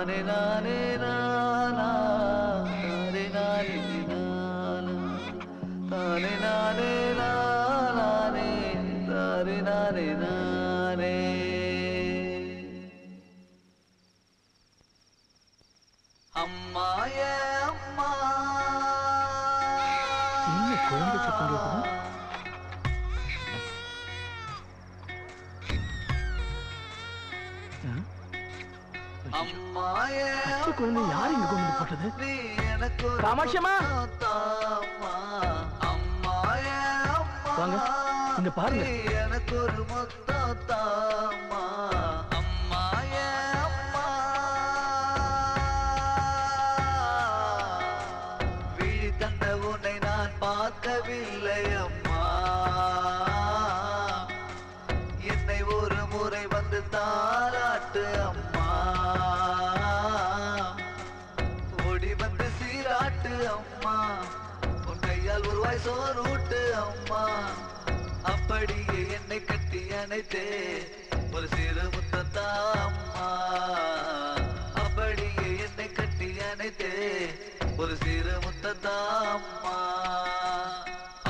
நானே நானே நானா நானே நானே நானா தானே நானே நானே தானே நானே நானே. அம்மா ஏ அம்மா குழந்தை சத்தம் அம்மா ஏ குழந்தை யார் இங்க கொண்டு போட்டது? நீ எனக்கு காமாட்சியம்மா அம்மா ஏ வாங்க இங்க பாருங்க. எனக்கு ஒரு முத்தாமா அம்மா ஏ அம்மா விழி தந்த உன்னை நான் பார்க்கவில்லை அம்மா என்னை ஒரு முறை வந்து தாலாட்டு அம்மா ஓடி வந்து சீராட்டு அம்மா உன் கையால் ஒரு வாய் சோறூட்டு அம்மா அப்படியே என்னை கட்டி அணைத்தே ஒரு சிறு முத்தத்தா அம்மா அப்படியே என்னை கட்டி அணைத்தே ஒரு சிறு முத்தத்தா அம்மா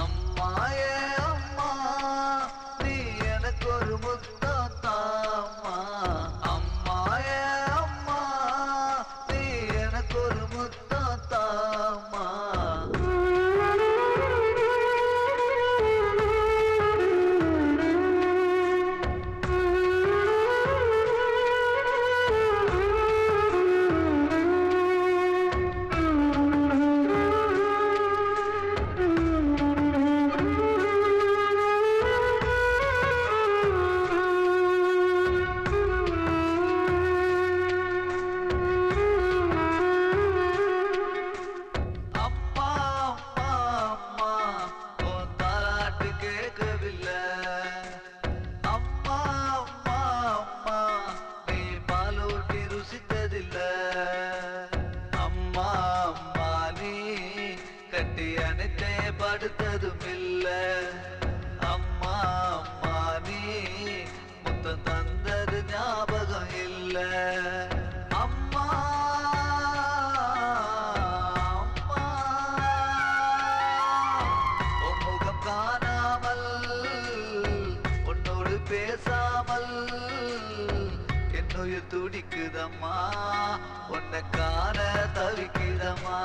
அம்மா ஏ அம்மா நீ எனக்கு ஒரு முத்தத்தா அம்மா அம்மா ஏ அம்மா நீ எனக்கு ஒரு முத்தத்தா அம்மா. படுத்ததும் இல்ல அம்மா அம்மா நீ முத்தம் தந்தது ஞாபகம் இல்ல அம்மா அம்மா உன் முகம் காணாமல் உன்னோடு பேசாமல் என்னுயிர் துடிக்குதம்மா உன்னை காண தவிக்குதம்மா.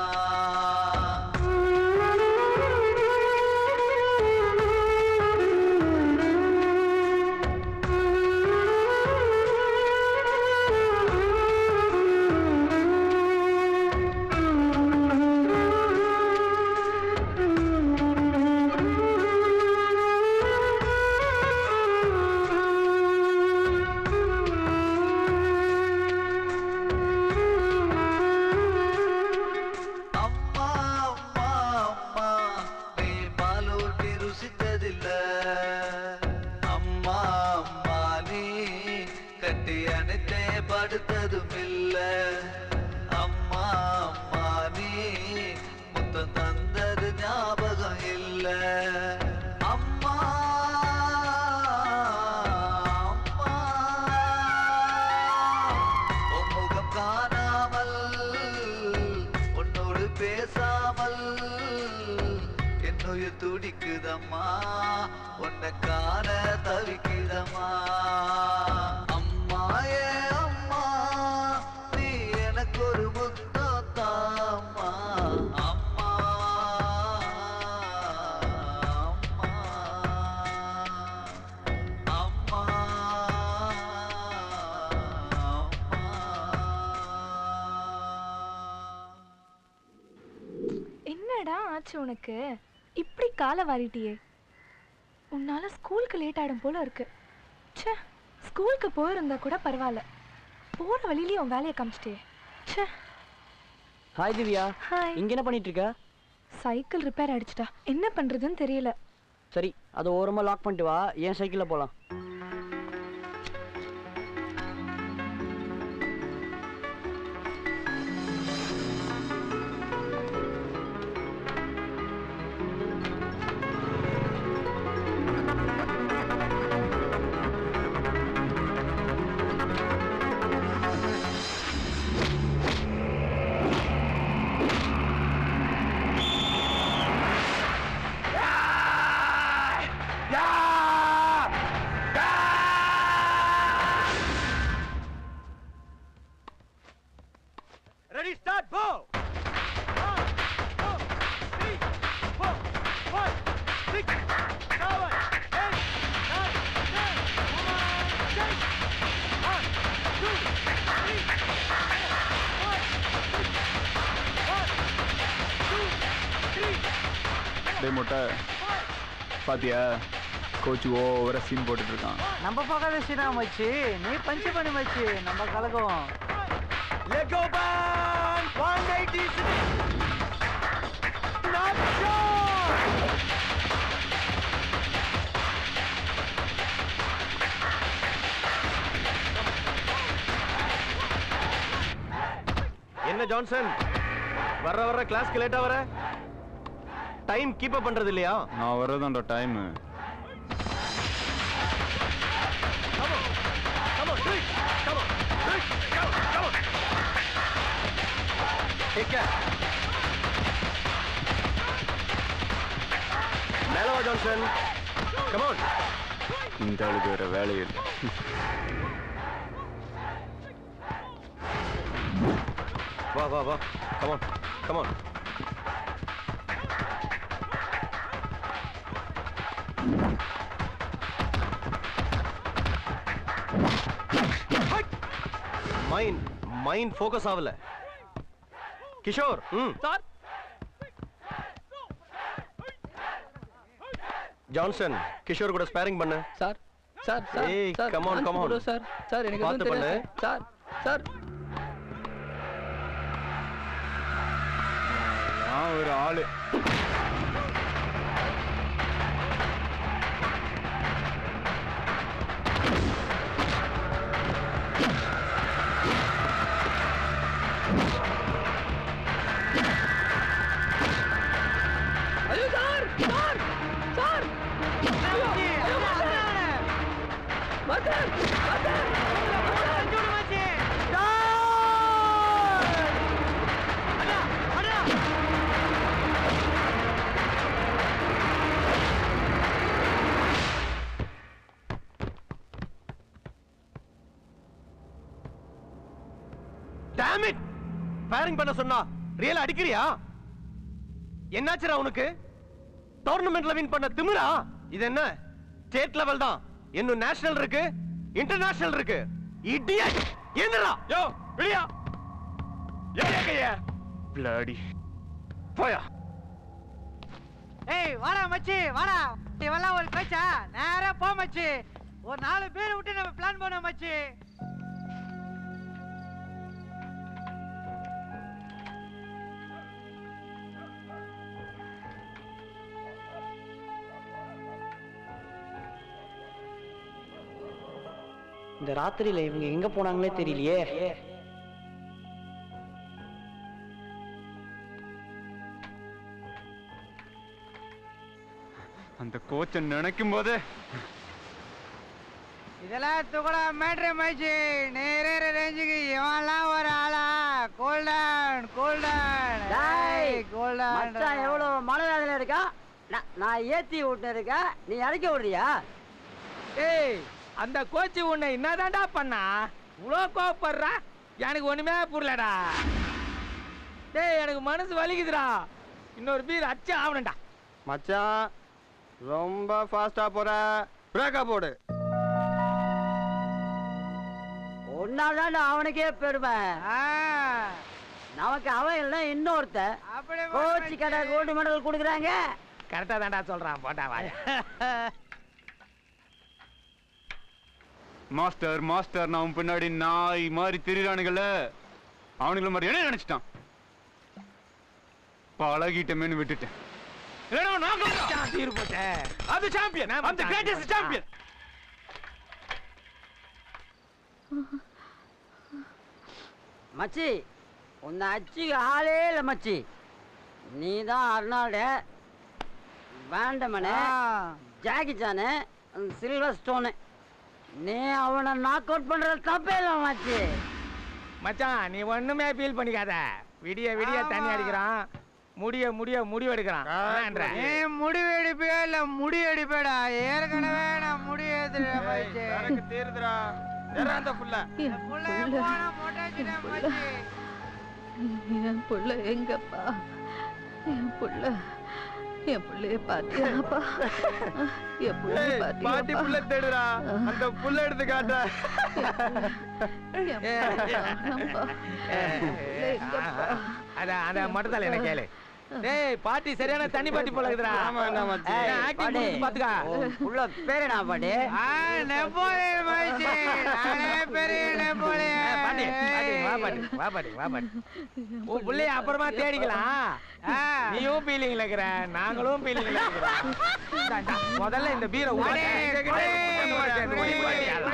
படுத்ததும் இல்ல அம்மா அம்மா நீ முத்தம் தந்தது ஞாபகம் இல்ல அம்மா அம்மா உன் முகம் காணாமல் உன்னோடு பேசாமல் என்னுயிர் துடிக்குதம்மா உன்னை காண தவிக்குதம்மா. அம்மா ஏ அம்மா நீ எனக்கு ஒரு முத்தாமா அம்மா அம்மா என்னடா ஆச்சு உனக்கு? இப்படி காலை வாரிட்டியே. உன்னால ஸ்கூலுக்கு லேட் ஆயிடும் போல இருக்கு. ச்சே, ஸ்கூலுக்கு போயிருந்தா கூட பரவாயில்ல, போற வழியிலேயே உன் வேலையை காமிச்சிட்டே. ச்சே. ஹாய் திவ்யா. ஹாய். இங்க என்ன பண்ணிட்டு இருக்க? சைக்கிள் ரிப்பேர் ஆயிடுச்சுடா, என்ன பண்றதுன்னு தெரியல. சரி, அதை ஓரமா லாக் பண்ணிட்டு வா, ஏன் சைக்கிள்ல போலாம். Ready, start, go! 1, 2, 3, 4, 5, 6, 7, 8, 9, 10. Come on, shake! 1, 2, 3, 4, 5, 6, 1, 2, 3. டேய் மொட்டை பாத்தியா கோச் ஓவரா சீன் போட்டுட்டு இருக்கான். நம்ம பார்க்காத சீனா மச்சி, நீ பஞ்சு பண்ணி மச்சி, நம்ம கலக்குவோம். Let go bang! 180 not shot! என்ன ஜான்சன் வர கிளாஸ்க்கு லேட்டா வர டைம் கீப் அப் பண்றது இல்லையா? நான் வரதான்டா டைம். மேல வா ஜான்சன். Come on. இந்த ஆளுக்கு வேற வேலையே இல்லை. வா வா வா. Come on come on. Mind focus ஆகல. கிஷோர் சார். ஜான்சன் கிஷோர் கூட ஸ்பேரிங் பண்ணு. சார் சார் சார் ஏய் come on come on sir sir எனக்கு பாத்து பண்ணு. சார் சார் நான் ஒரு ஆளு. Damn it! ஃபயரிங் பண்ண சொன்னா ரியல் அடிக்கிறியா? என்னாச்சுடா உனக்கு? டோர்னமெண்ட்ல வின் பண்ண திமிரா? இது என்ன? ஸ்டேட் லெவல் தான். இன்னும் நேஷனல் இருக்கு, இன்டர்நேஷனல் இருக்கு. இடியட்! என்னடா? யோ, வெளியா. ஏய் கையா. பிளாடி. போயா. ஏய் வாடா மச்சி வாடா. இவெல்லாம் ஒரு பேச்சா? நேரா போ மச்சி. ஒரு 4 பேரை விட்டு நம்ம பிளான் பண்ணோம் மச்சி. இந்த ராத்திரியில இவங்க எங்க போனாங்களே தெரியலையே. அந்த கோச்சை நினைக்கும் போது இதெல்லாம் துகடா மேட்ரு மச்சி. நேரே ரேஞ்சுக்கு இவன்லாம் ஒரு ஆளா? Golden golden golden. மச்சான் எவ்வளவு மழை வேதனை இருக்கா? நான் ஏத்தி விட்டு இருக்கேன், நீ இறக்கி விடுறியா? ஏய் அந்த கோச்சு உன்னை என்னதான்டா பண்ணா? இவ்வளோ கோவப்படுறா? எனக்கு ஒண்ணுமே புரியலடா. டேய் எனக்கு மனசு வலிக்குதுடா. இன்னொரு பீர் அச்சு ஆகணும்டா. மச்சான் ரொம்ப ஃபாஸ்டா போற. பிரேக்கா போடு. ஒன்னாதான் அவனுக்கே பெருமை. நமக்கு அவன் இல்லை இன்னொருத்த கோச்சு கடை கோல்டு மெடல் கொடுக்குறாங்க. கரெக்டா தான்டா சொல்றான். போட்டா வாய. மாஸ்டர் மாஸ்டர் நான் பின்னாடி நாய் மாதிரி திரிறானுங்கல்ல, அவனுங்கள மாதிரி என்ன நினைச்சிட்டான்? பழகிட்டமேன்னு விட்டுட்டேன். அது champion. I'm the greatest champion. மச்சி உன்னை அச்சுக்கு ஆளே இல்லை மச்சி. நீ தான் அர்னால்டு, வேண்டமனு, ஜாக்கி சானு, சில்வர் ஸ்டோனு. நீ அவனை நாக் அவுட் பண்றது தப்பே இல்லை மச்சி. மச்சான் நீ ஒண்ணுமே ஃபீல் பண்ணிக்காத. விடிய விடிய தண்ணி அடிக்கிறான், முடிய முடிய முடிவு எடுக்கிறான். நீ முடிவு எடுப்பியா இல்ல முடி எடுப்பேடா? ஏற்கனவே நான் முடி எடுத்துட்டேன். தேர்துடா. நேராந்த புள்ள. என் புள்ள எங்கப்பா? என் புள்ளைய பாத்தியாப்பா? என் புள்ளைய பாட்டி பாத்தியாப்பா? புள்ள தேடுறா, அந்த புள்ள எடுத்து காட்ட. என் புள்ள எங்கப்பா? அத மட்டும் தான் என்ன கேளு. டேய் பாட்டி சரியான தண்ணி பாட்டி போல இருக்குடா. ஆமா என்ன மச்சி. ஆக்டிங் பண்ணி பாத்துக்கா. உள்ள பேரு என்ன பாட்டி? நெப்போலியன் மச்சி, நானே பெரிய நெப்போலியன். பாட்டி வா பாட்டி. உன் புள்ளைய அப்புறமா தேடிக்கலாம். நீயும் பீலிங்ல இருக்கிற, நாங்களும் பீலிங்ல இருக்கிறோம். முதல்ல இந்த பீரை குடி,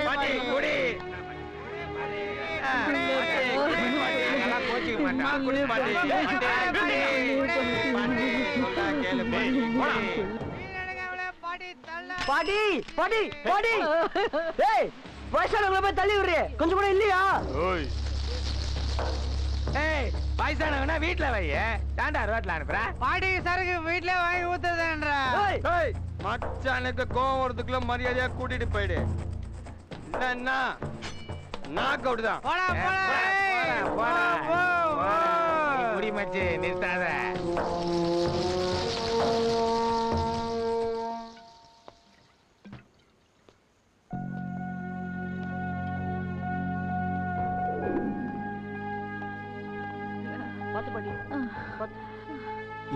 பாட்டி குடி. பாட்டி பாட்டி பாட்டி ஏய் வயசானவங்கள போய் தள்ளி விடுறியே, கொஞ்சம் கூட இல்லையா? ஓய் ஏய் வயசானவனா வீட்டுல வைய, தாண்டா ரோட்ல அனுப்புற. பாட்டி சரக்கு வீட்டுல வாங்கி ஊத்துறதுன்றா. ஏய் மச்சானுக்கு கோவம் வரதுக்குள்ள மரியாதையா கூட்டிட்டு போயிடு. என்ன நாக் அவுட் தான். போடா குடி மச்சி நிறுத்தாத.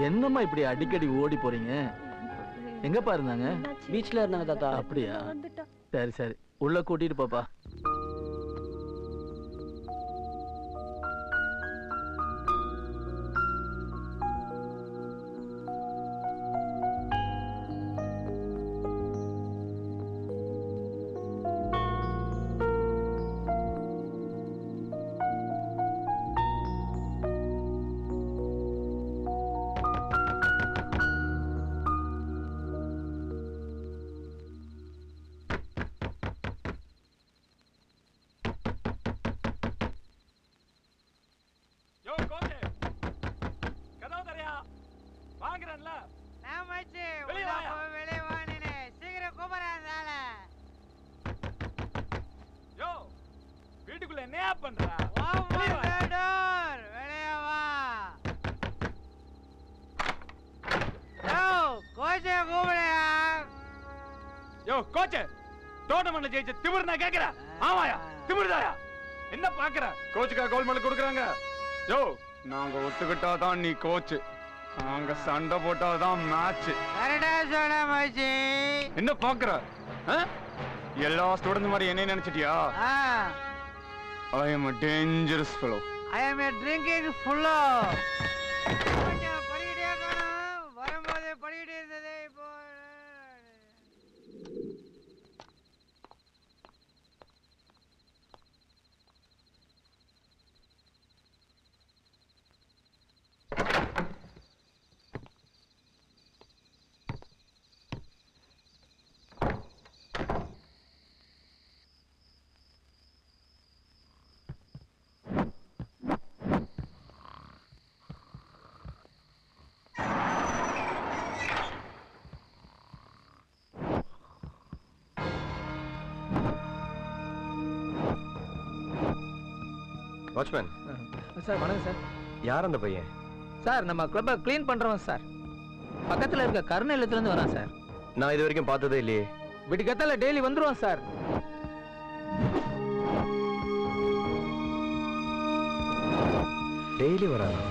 என்னம்மா இப்படி அடிக்கடி ஓடி போறீங்க? எங்கப்பா இருந்தாங்க? பீச்ல இருந்தாங்க தாத்தா. அப்படியா? சரி சரி, உள்ள கூட்டிட்டு போப்பா. வீட்டுக்குள்ள என்ன பண்றா? கோச்சே டோர்னமெண்ட்ல ஜெயிச்ச திமிர் நான் கேக்குறேன். ஆமாயா திமிர்தாயா? என்ன பாக்குற? கோச்சுக்கா கோல்ட் மெடல் கொடுக்குறாங்க. யோ நாங்க ஒத்துக்கிட்டாதான் நீ கோச், நாங்க சண்டை போட்டாதான் மேட்ச். என்ன பாக்குற? எல்லா ஸ்டூடெண்ட் மாதிரி என்ன நினைச்சிட்டியா? I am a dangerous fellow. I am a drinking fellow. படிக்கிட்டே காணோம், வரும்போது படிக்கிட்டே இருந்ததே இப்போ. வாட்ச்மேன் சார் வணக்கம் சார். யார் அந்த பையன்? சார் நம்ம கிளப்பை க்ளீன் பண்றோம் சார். பக்கத்துல இருக்க கருணை இல்லத்துல இருந்து வரான் சார். நான் இது வரைக்கும் பார்த்ததே இல்லையே. விடிகத்தால டெய்லி வந்துருவான் சார். டெய்லி வரானா?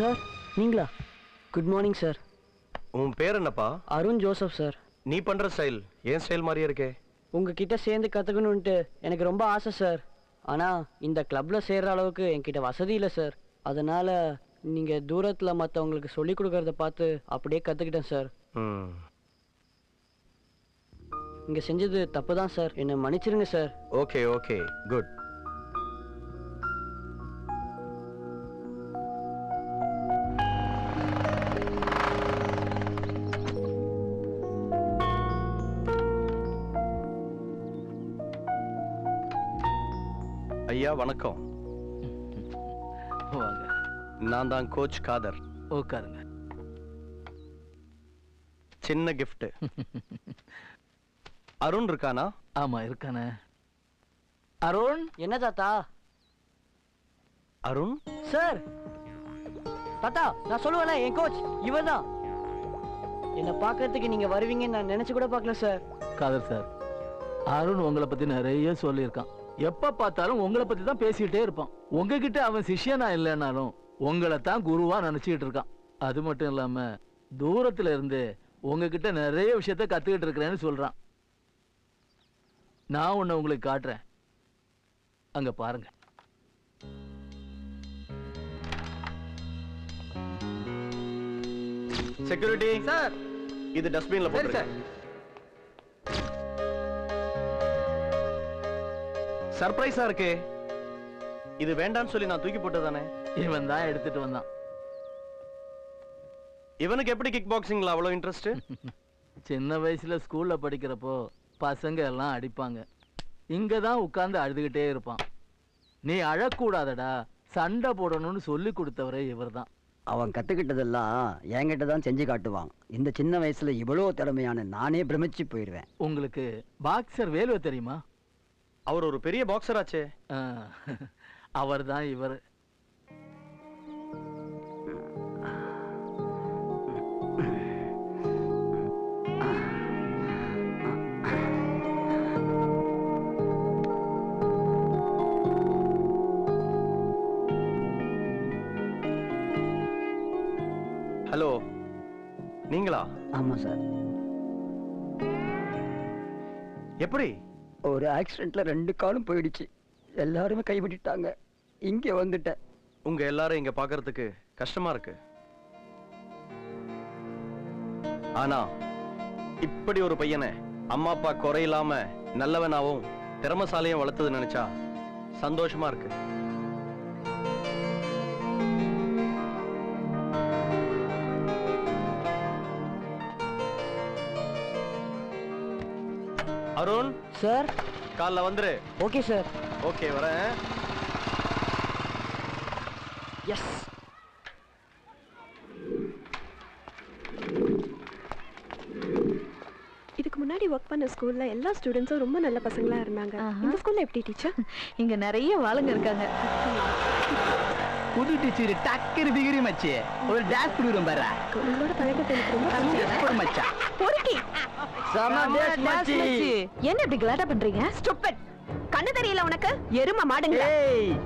சார் நீங்களா? Good morning sir. உன் பேர் என்னப்பா? Arun Joseph sir. நீ பண்ற ஸ்டைல் ஏன் ஸ்டைல் மாதிரியே இருக்கே. உங்ககிட்ட சேர்ந்து கற்றுக்கணுன்ட்டு எனக்கு ரொம்ப ஆசை சார். ஆனால் இந்த கிளப்பில் சேர்கிற அளவுக்கு என்கிட்ட வசதி இல்லை சார். அதனால் நீங்கள் தூரத்தில் மற்றவங்களுக்கு சொல்லிக் கொடுக்கறத பார்த்து அப்படியே கற்றுக்கிட்டேன் சார். இங்கே செஞ்சது தப்பு தான் சார், என்னை மன்னிச்சிருங்க சார். Okay okay good. ஐயா வணக்கம். வாங்க. நான் தான் கோச் காதர். உட்காருங்க. சின்ன gift. அருண் இருக்கானா? ஆமா இருக்கானே. அருண். என்ன தாத்தா? அருண் சார். தாத்தா நான் சொல்லுவேன்ல, என் கோச் இவர்தான். என்ன பார்க்கறதுக்கு நீங்க வருவீங்கன்னு நான் நினைச்சு கூட பார்க்கல சார். காதர் சார், அருண் உங்களை பத்தி நிறைய சொல்லியிருக்கான். எப்ப பார்த்தாலும் உங்களை பத்தி தான் பேசிக்கிட்டே இருப்பான். உங்ககிட்ட அவன் சிஷ்யனா இல்லைன்னாலும் உங்களை தான் குருவா நினைச்சுக்கிட்டு இருக்கான். அது மட்டும் இல்லாம தூரத்துல இருந்து உங்ககிட்ட நிறைய விஷயத்த கத்துக்கிட்டு இருக்கிறேன்னு சொல்றான். நான் உன்னை உங்களுக்கு காட்டுறேன், அங்க பாருங்க. Security sir. இது டஸ்ட்பின்ல சரி போடுங்க. சார். சர்ப்ரைஸா இருக்கு. இது வேண்டாம்னு சொல்லி நான் தூக்கி போட்டதானே. இவன் தான் எடுத்துட்டு வந்தான். இவனுக்கு எப்படி கிக் பாக்ஸிங்ல அவ்வளவு இன்ட்ரெஸ்ட்? சின்ன வயசுல ஸ்கூல்ல படிக்கிறப்போ பசங்க எல்லாம் அடிப்பாங்க. இங்க தான் உட்கார்ந்து அழுதுகிட்டே இருப்பான். நீ அழக்கூடாதடா, சண்டை போடணும்னு சொல்லி கொடுத்தவரே இவர்தான். அவன் கத்துக்கிட்டதெல்லாம் என்கிட்ட தான் செஞ்சு காட்டுவான். இந்த சின்ன வயசுல இவ்வளவு திறமையான நானே பிரமிச்சு போயிடுவேன். உங்களுக்கு பாக்ஸர் வேலுவ தெரியுமா? அவர் ஒரு பெரிய பாக்ஸர் ஆச்சே. அவர் தான் இவர். ஹலோ, நீங்களா? ஆமா சார். எப்படி? ஒரு ஆக்சிடென்ட்ல 2 காலும் போயிடுச்சு. எல்லாருமே கைவிட்டுட்டாங்க. இங்க வந்துட்டேன். உங்க எல்லாரும் இங்க பாக்குறதுக்கு கஷ்டமா இருக்கு. ஆனா இப்படி ஒரு பையனை அம்மா அப்பா குறையில்லாம நல்லவனாவும் திறமசாலியும் வளர்த்தது நினைச்சா சந்தோஷமா இருக்கு. அருண் சார். காலைல வந்துரு. Okay sir. ஓகே வரேன். எஸ். இதுக்கு முன்னாடி ஒர்க் பண்ண ஸ்கூல்ல எல்லா ஸ்டூடெண்ட்ஸும் ரொம்ப நல்ல பசங்களா இருந்தாங்க. இந்த ஸ்கூல்ல எப்படி டீச்சர்? இங்க நிறைய வாளுங்க இருக்காங்க. புது டீச்சர் டக்கர் டிகிரி மச்சி. ஒரு டான்ஸ் குடுறோம் பாரு. உங்களோட பழக்கத்தை எனக்கு ரொம்ப சூப்பர் மச்சா. பொறுக்கி. மச்சி. என்ன இப்படி கலாட்டா பண்றீங்க? ஸ்டூபிட். கண்ணு தெரியல உனக்கு? எரும மாடுங்க.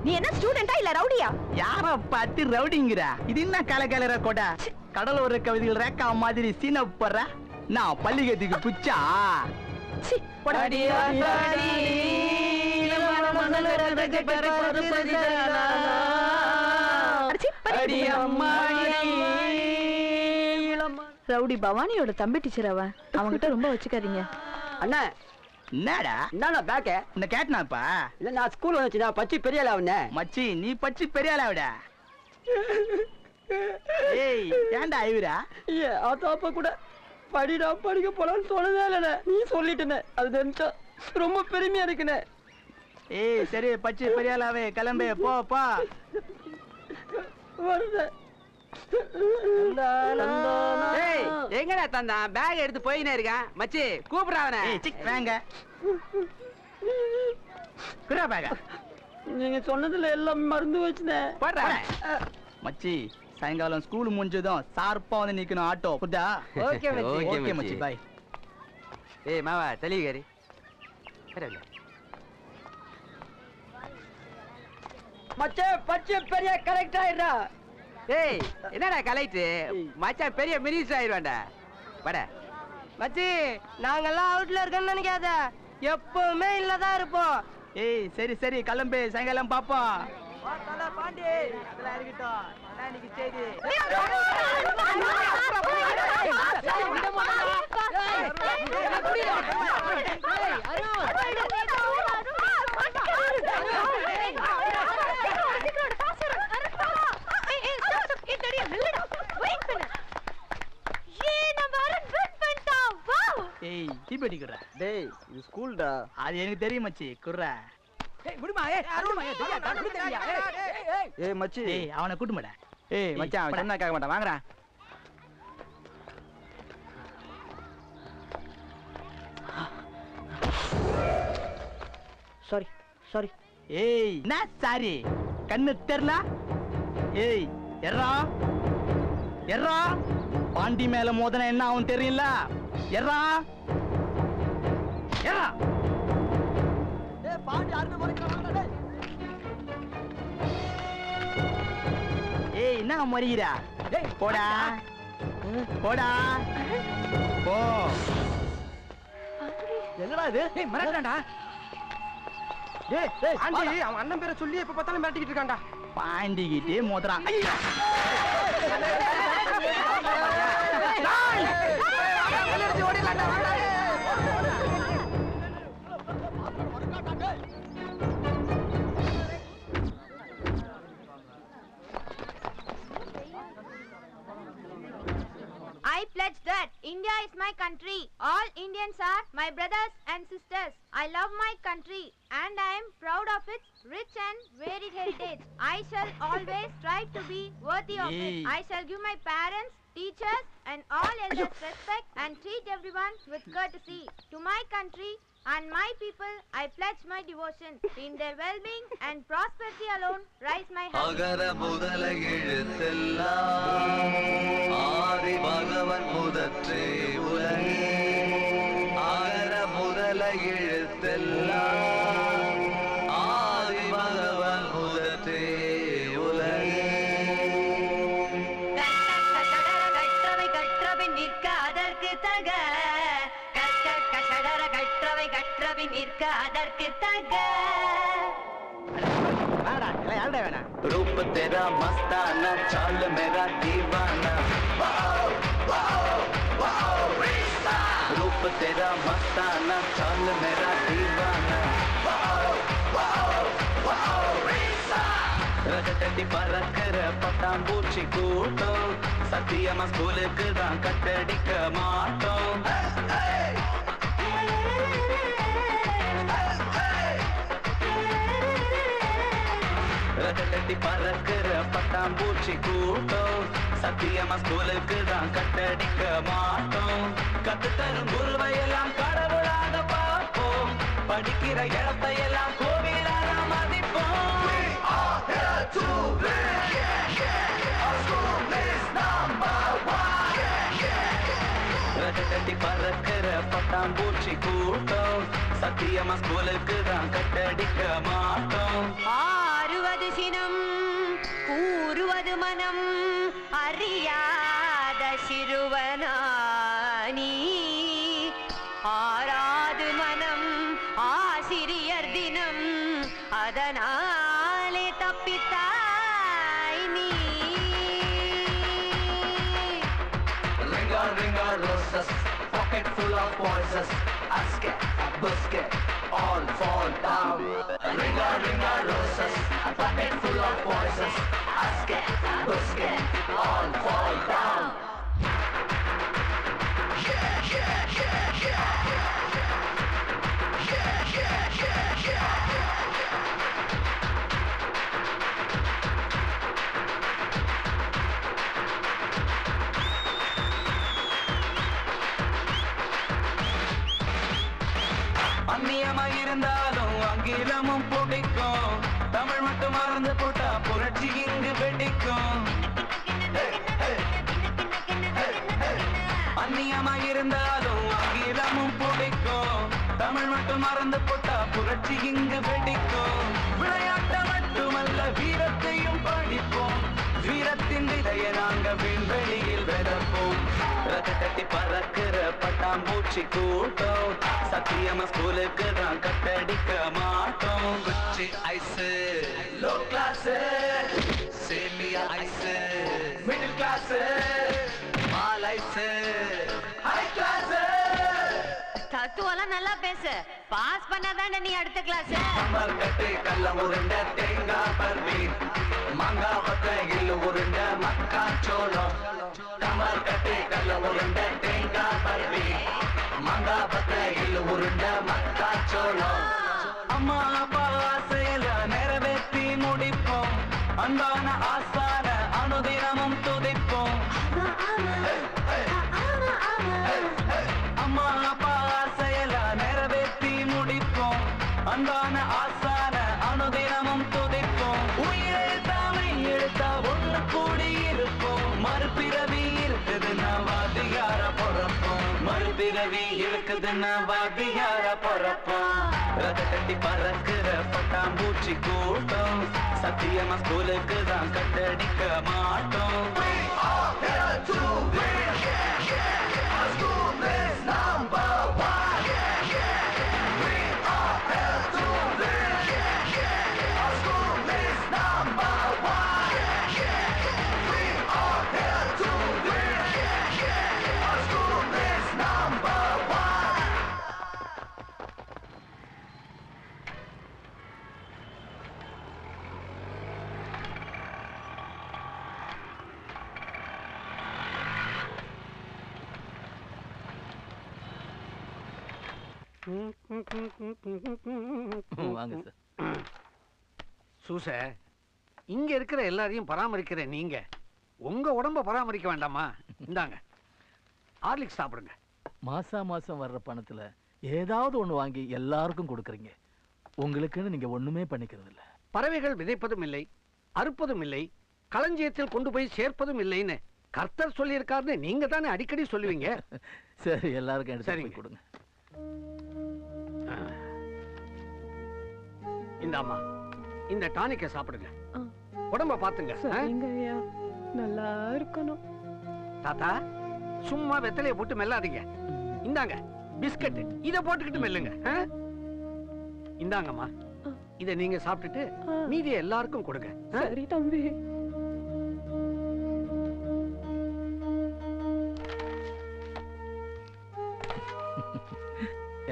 நீ என்ன ஸ்டூடெண்டா இல்ல ரவுடியா? யார பாத்து ரவுடிங்கற? இது என்ன கலகலற கோடா? கடலோர கவிதைகள் ரேக்கா மாதிரி சீன போற. நான் பள்ளிகத்துக்கு புச்சா. சி போடாடி ஆடாடி. அடி அம்மாடி. ரவுடி பவானியோட தம்பி டீச்சர் அவன். அவன்கிட்ட ரொம்ப வச்சுக்காதீங்க. அண்ணா என்னடா? என்னண்ணா பேக்க? உன்னை கேட்டனாப்பா? இல்ல நான் ஸ்கூல் வந்துச்சு. நான் பச்சி பெரிய ஆளா அவனே. மச்சி நீ பச்சி பெரிய ஆளாவிடா. ஏய் ஏன்டா ஐவரா? அப்பா கூட படிடா படிக்க போலான்னு சொன்னதே இல்லைண்ணே. நீ சொல்லிட்டேனே, அது நினைச்சா ரொம்ப பெருமையா இருக்குண்ணே. ஏய் சரி பச்சி பெரிய ஆளாவே கிளம்பு போ போ. ஏய் எங்கடா தந்தா? பேக் எடுத்து போயினே இருக்கேன். மச்சி கூப்பிடுறா அவனை. ஏய் சிக் வாங்க. குரா பேக். நீங்க சொன்னதுல எல்லாம் மறந்து வச்சுனே. போடா. மச்சி சாயங்காலம் ஸ்கூல் முடிஞ்சதும் சார்பா வந்து நிக்கணும் ஆட்டோ. புரியுதா? ஓகே மச்சி. ஓகே மச்சி பை. ஏய் மாவா தெளிவாரி. மச்சே பச்சை பெரிய கலெக்ட் ஆயிடுறா. ஏய் என்னடா கலெக்ட்? மச்சான் பெரிய மினிஸ்டர் ஆயிடுவான்டா. வாடா மச்சி. நாங்கெல்லாம் அவுட்ல இருக்கோம்னு நினைக்காத. எப்பவுமே இல்லதான் இருப்போம். ஏய் சரி சரி கிளம்பு, சாயங்காலம் பாப்போம். பாண்டி அதெல்லாம் இருக்கட்டும். இன்னைக்கு செய்தி. ஏய் கீபடி குறா. டேய் இது ஸ்கூல்டா. அது எனக்கு தெரியும் மச்சி. குறா. ஏய் மச்சி அவனை கூட்டு மாடா. ஏய் மச்சான் அவன் சொன்னா கேட்க மாட்டான் வாங்கடா. Sorry sorry. ஏய் என்ன சாரி? கண்ணு தெரியல? ஏய் எர்ரா எர்ரா பாண்டி மேல மோதன என்ன அவன் தெரியல? எர்ரா எர்ரா. ஏய் பாண்டி யாருமே மறைக்கறாங்கடா டேய். ஏய் என்ன மறிகிறா? டேய் போடா போடா போ. என்னடா இது? ஏய் மறக்கறான்டா. டேய் டேய் ஆண்டி அவன் அண்ணன் பேரை சொல்லி எப்ப பார்த்தாலும் மிரட்டிக்கிட்டு இருக்கான்டா. பாண்டிக்கிட்டே மோதுறான். I pledge that India is my country. All Indians are my brothers and sisters. I love my country and I am proud of its rich and varied heritage. I shall always try to be worthy of it. I shall give my parents, teachers and all elders respect and treat everyone with courtesy. To my country and my people, I pledge my devotion. In their well-being and prosperity alone, rise my hand. அகர முதல எழுத்தெல்லாம் ஆதி பகவன் முதற்றே உலகே. அகர முதல எழுத்தெல்லாம் ஆதி பகவன் முதற்றே உலகே. கற்றவை கற்றபின் நிற்க அதற்கு தக. கற்றவை கற்றபின் நிற்க அதற்கு தக. रूप तेरा मस्ताना चाल मेरा दीवाना. रूप तेरा मस्ताना चाल मेरा दीवाना. ரகத்தடி பறக்கிற பட்டாம்பூச்சி கூட்டம் சத்தியமா ஸ்கூலுக்கு தான் கட்டடிக்க மாட்டோம். ரகத்தடி பறக்கிற பட்டாம்பூச்சி கூட்டம் சத்தியமா ஸ்கூலுக்கு தான் கட்டடிக்க மாட்டோம். கத்துத்தரும் குருவையெல்லாம் கடவுளாக பார்ப்போம். படிக்கிற இடத்தையெல்லாம் கோவிலாக மதிப்போம். ரகத்தடி பறக்கிற பட்டாம்பூச்சி கூட்டம் சத்தியமா ஸ்கூலுக்கு தான் கட்டடிக்க மாட்டோம். ஆறுவது சினம் கூறுவது மனம் அறியாத சிறுவனானி. ஆறாது மனம் ஆசிரியர் தினம் அதனாலே தப்பித்தாய் நீ. Ringa ringa roses, pocket full of poisons. Asket, busket, all fall down. Ringa ringa roses, pocket full of poisons. Asket, busket, all fall down. Yeah, yeah, yeah, yeah. Yeah, yeah, yeah, yeah. அந்நியமா இருந்தாலும் ஆங்கிலமும் பிடிக்கும். தமிழ் மட்டும் மறந்து போட்டா புரட்சி இங்கு வெடிக்கும். அந்நியமா இருந்தாலும் ஆங்கிலமும் பிடிக்கும். தமிழ் மட்டும் மறந்து போட்டா புரட்சி இங்கு வெடிக்கும். விளையாட்ட மட்டுமல்ல வீரத்தையும் படிப்போம். வீரத்தின் விதையை நாங்க விண்வெளியில் விதப்போம். ரகத்தட்டி பறக்கிற பட்டாம்பூச்சி கூட்டம் சத்தியமா ஸ்கூலுக்கு தான் கட்டடிக்க மாட்டோம். குச்சி ஐஸு லோ கிளாஸ், சேமியா ice middle class, mall ice high class. தத்துவெல்லாம் நல்லா பேசு. பாஸ் பண்ணாதானே நீ அடுத்த கிளாஸ். கம்பல் கட்டு கல்ல உருண்டை தேங்காய் பர்வி மாங்காய் பத்த இல்லு உருண்டை மக்காச்சோளம். கம்பல் கட்டு கல்ல உருண்டை தேங்காய் பர்வி மாங்காய் பத்த இல்லு உருண்டை மக்காச்சோளம். அம்மா அப்பா ஆசை பிறவி இருக்குதுன்னா வாத்தியார பொறப்போம் ரத கட்டி பறக்குற பட்டாம்பூச்சி கூட்டம் சத்தியமா ஸ்கூலுக்கு தான் கட்டடிக்க மாட்டோம் வாங்க சார். சூச, இங்க இருக்கிற எல்லாரையும் பராமரிக்கிற நீங்க உங்க உடம்ப பராமரிக்க வேண்டாமா? இந்தாங்க ஹார்லிக்ஸ் சாப்பிடுங்க. மாசம் வர்ற பணத்துல ஏதாவது ஒண்ணு வாங்கி எல்லாருக்கும் கொடுக்குறீங்க. உங்களுக்குன்னு நீங்க ஒண்ணுமே பண்ணிக்கிறது இல்ல. பறவைகள் விதைப்பதும் இல்லை, அறுப்பதும் இல்லை, களஞ்சியத்தில் கொண்டு போய் சேர்ப்பதும் இல்லைன்னு கர்த்தர் சொல்லியிருக்காருன்னு நீங்க தானே அடிக்கடி சொல்லுவீங்க. சரி, எல்லாருக்கும் எடுத்து போய் கொடுங்க. இந்தாமா, இந்த டானிக்கை சாப்பிடுங்க. உடம்ப பாத்துங்க. நல்லா இருக்கணும். தாத்தா, சும்மா வெத்தலையை போட்டு மெல்லாதீங்க. இந்தாங்க பிஸ்கட், இத போட்டுக்கிட்டு மெல்லுங்க. இந்தாங்கம்மா, இத நீங்க சாப்பிட்டுட்டு மீதியை எல்லாருக்கும் கொடுங்க. சரி தம்பி.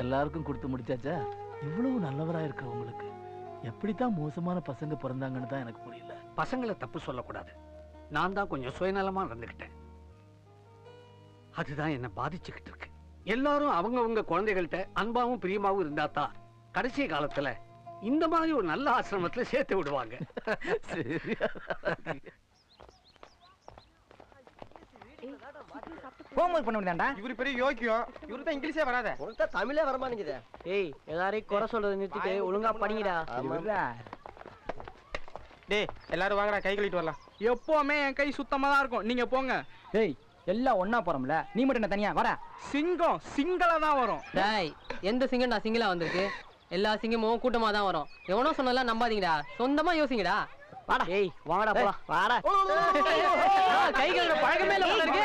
எல்லாருக்கும் கொடுத்து முடிச்சாச்சா? இவ்வளவு நல்லவரா இருக்க உங்களுக்கு எப்படித்தான் மோசமான பசங்க பிறந்தாங்கன்னு தான் எனக்கு புரியல. பசங்களை தப்பு சொல்லக்கூடாது. நான் தான் கொஞ்சம் சுயநலமா நடந்துக்கிட்டேன். அதுதான் என்ன பாதிச்சுக்கிட்டு இருக்கு. எல்லாரும் அவங்க குழந்தைகள்கிட்ட அன்பாவும் பிரியமாவும் இருந்தாதான் கடைசி காலத்துல இந்த மாதிரி ஒரு நல்ல ஆசிரமத்துல சேர்த்து விடுவாங்க. ஹோம்வொர்க் பண்ண முடியாண்டா? இவரு பெரிய யோக்கியம். இவருக்கு தான் இங்கிலீஷே வராத. உனக்கு தமிழே வர மாட்டேங்குது. ஏய், எல்லாரையும் குறை சொல்றதை நிறுத்திட்டு ஒழுங்கா படிங்கடா. டேய், எல்லாரும் வாங்கடா, கை கழுவிட்டு வரலாம். எப்பவுமே என் கை சுத்தமா தான் இருக்கும். நீங்க போங்க. ஏய், எல்லாம் ஒண்ணா போறோம்ல, நீ மட்டும் என்ன தனியா வர? சிங்கம் சிங்களா தான் வரும். டேய், எந்த சிங்கம் நான் சிங்கிளா வந்திருக்கு? எல்லா சிங்கமும் கூட்டமா தான் வரும். எவனோ சொன்னதெல்லாம் நம்பாதீங்கடா, சொந்தமா யோசிங்கடா. வாடா. ஏய், வாங்கடா போலாம். வாடா. கை கழுவுற பழக்கமே இல்ல போல இருக்கு.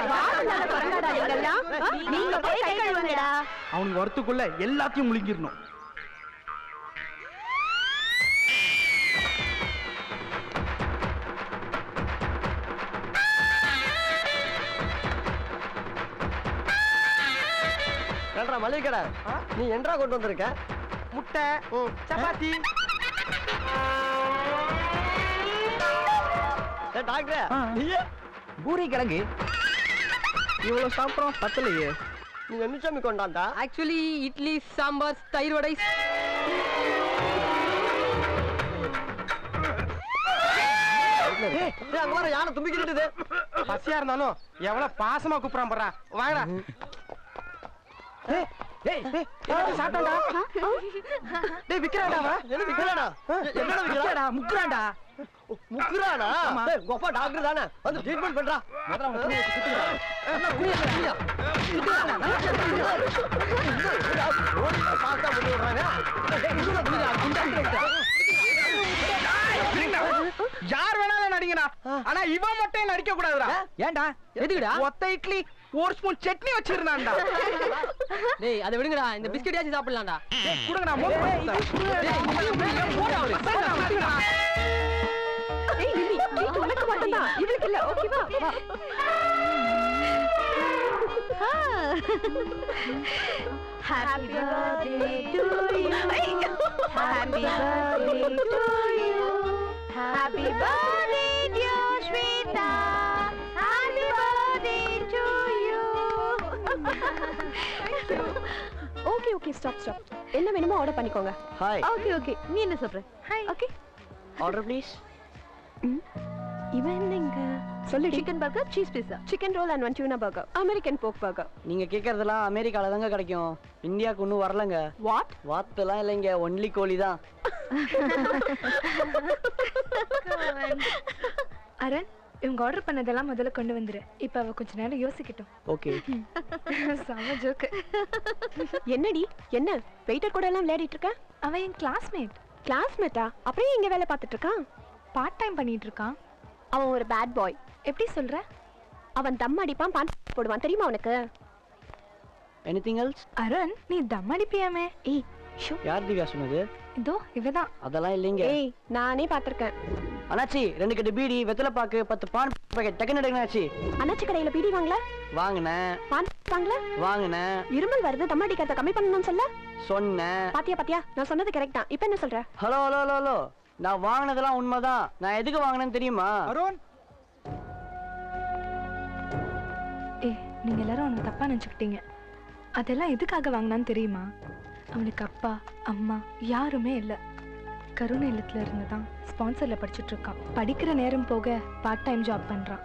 நீங்க போய் கை கழுவுங்கடா. அவனுக்கு வரத்துக்குள்ள எல்லாத்தையும் முழுங்கிடணும். மளிகை கடை, நீ என்றா கொண்டு வந்திருக்க? முட்டை, சப்பாத்தி. டாக்டர், பூரி கிழங்கு இவ்வளவு சாப்பிடுறோம், பத்தலையே. நீ எம்மிச்சாமி கொண்டாந்தா? ஆக்சுவலி இட்லி, சாம்பார், தயிர் வடை. அங்க வர யானை தும்பிக்கிட்டு பசியா இருந்தாலும் எவ்வளவு பாசமா கூப்பிடாம போறா. வாங்கடா. சாப்பிட்டாண்டா. டேய், விக்கிறான்டா. என்ன விக்கிறானா? என்னடா விக்கிறானா? முக்குறான்டா. முக்குறானா? டேய், கோப்பா டாக்டர் தானே, வந்து ட்ரீட்மெண்ட் பண்றா. யார் வேணாலும் நடிங்கடா, ஆனா இவன் மட்டும் நடிக்க கூடாதுடா. ஏன்டா? எதுக்குடா? ஒத்த இட்லி, ஒரு ஸ்பூன் சட்னி வச்சிருந்தான்டா. டேய், அதை விடுங்கடா, இந்த பிஸ்கட் சாப்பிடலாம்டா. குடுங்கடா. உனக்கு மட்டும்தான், இவளுக்கு இல்ல. ஓகேவா? Happy birthday to you. Happy birthday to you. Happy birthday dear Shweta. Happy birthday to you. Okay okay, stop stop. என்ன வேணுமோ ஆர்டர் பண்ணிக்கோங்க. ஹாய். ஓகே ஓகே, நீ என்ன சாப்பிடுற? ஹாய். Okay, order please. இவன் என்ன இங்க? சொல்லு. Chicken burger, cheese pizza, chicken roll and 1 tuna burger, American pork burger. நீங்க கேக்குறதெல்லாம் அமெரிக்கால தாங்க கிடைக்கும், இந்தியாவுக்கு இன்னும் வரலங்க. வாட்? வாத்தெல்லாம் இல்லைங்க, ஒன்லி கோழி தான். அரண், இவங்க ஆர்டர் பண்ணதெல்லாம் முதல்ல கொண்டு வந்துரு. இப்ப அவ கொஞ்ச நேரம் யோசிக்கட்டும். ஓகே. சம ஜோக்கு. என்னடி என்ன வெயிட்டர் கூட எல்லாம் விளையாடிட்டு இருக்க? அவன் என் கிளாஸ்மேட். கிளாஸ்மேட்டா? அப்படியே இங்க வேலை பார்த்துட்டு இருக்கான்? பார்ட் டைம் பண்ணிட்டு இருக்கான். அவன் ஒரு பேட் பாய். எப்படி சொல்ற? அவன் தம் அடிப்பான், பான் போடுவான், தெரியுமா உனக்கு? Anything else? அருண், நீ தம் அடிப்பியாமே? ஏய் ஷோ. யார் திவ்யா சொன்னது? இதோ இவதான். அதெல்லாம் இல்லைங்க. ஏய் நானே பார்த்திருக்கேன். அண்ணாச்சி 2 கட்டு பீடி, வெத்தலை பாக்கு, 10 பான் பாக்கெட் டக்குன்னு எடுங்க அண்ணாச்சி. அண்ணாச்சி கடையில பீடி வாங்கல? வாங்குனேன். பான் வாங்கல? வாங்குனேன். இருமல் வருது, தம் அடிக்கிறத கம்மி பண்ணணும்னு சொல்ல சொன்னேன். பாத்தியா நான் சொன்னது கரெக்ட் தான். இப்போ என்ன சொல்ற? ஹலோ ஹலோ ஹலோ ஹலோ, நான் வாங்குனதெல்லாம் உண்மைதான். நான் எதுக்கு வாங்குனேன்னு தெரியுமா? அருண், நீங்க எல்லாரும் அவனை தப்பா நினைச்சுக்கிட்டீங்க. அதெல்லாம் எதுக்காக வாங்கினான்னு தெரியுமா? அவனுக்கு அப்பா அம்மா யாருமே இல்லை. கருணை இல்லத்துல இருந்துதான் ஸ்பான்சர்ல படிச்சுட்டு இருக்கான். படிக்கிற நேரம் போக பார்ட் டைம் ஜாப் பண்றான்.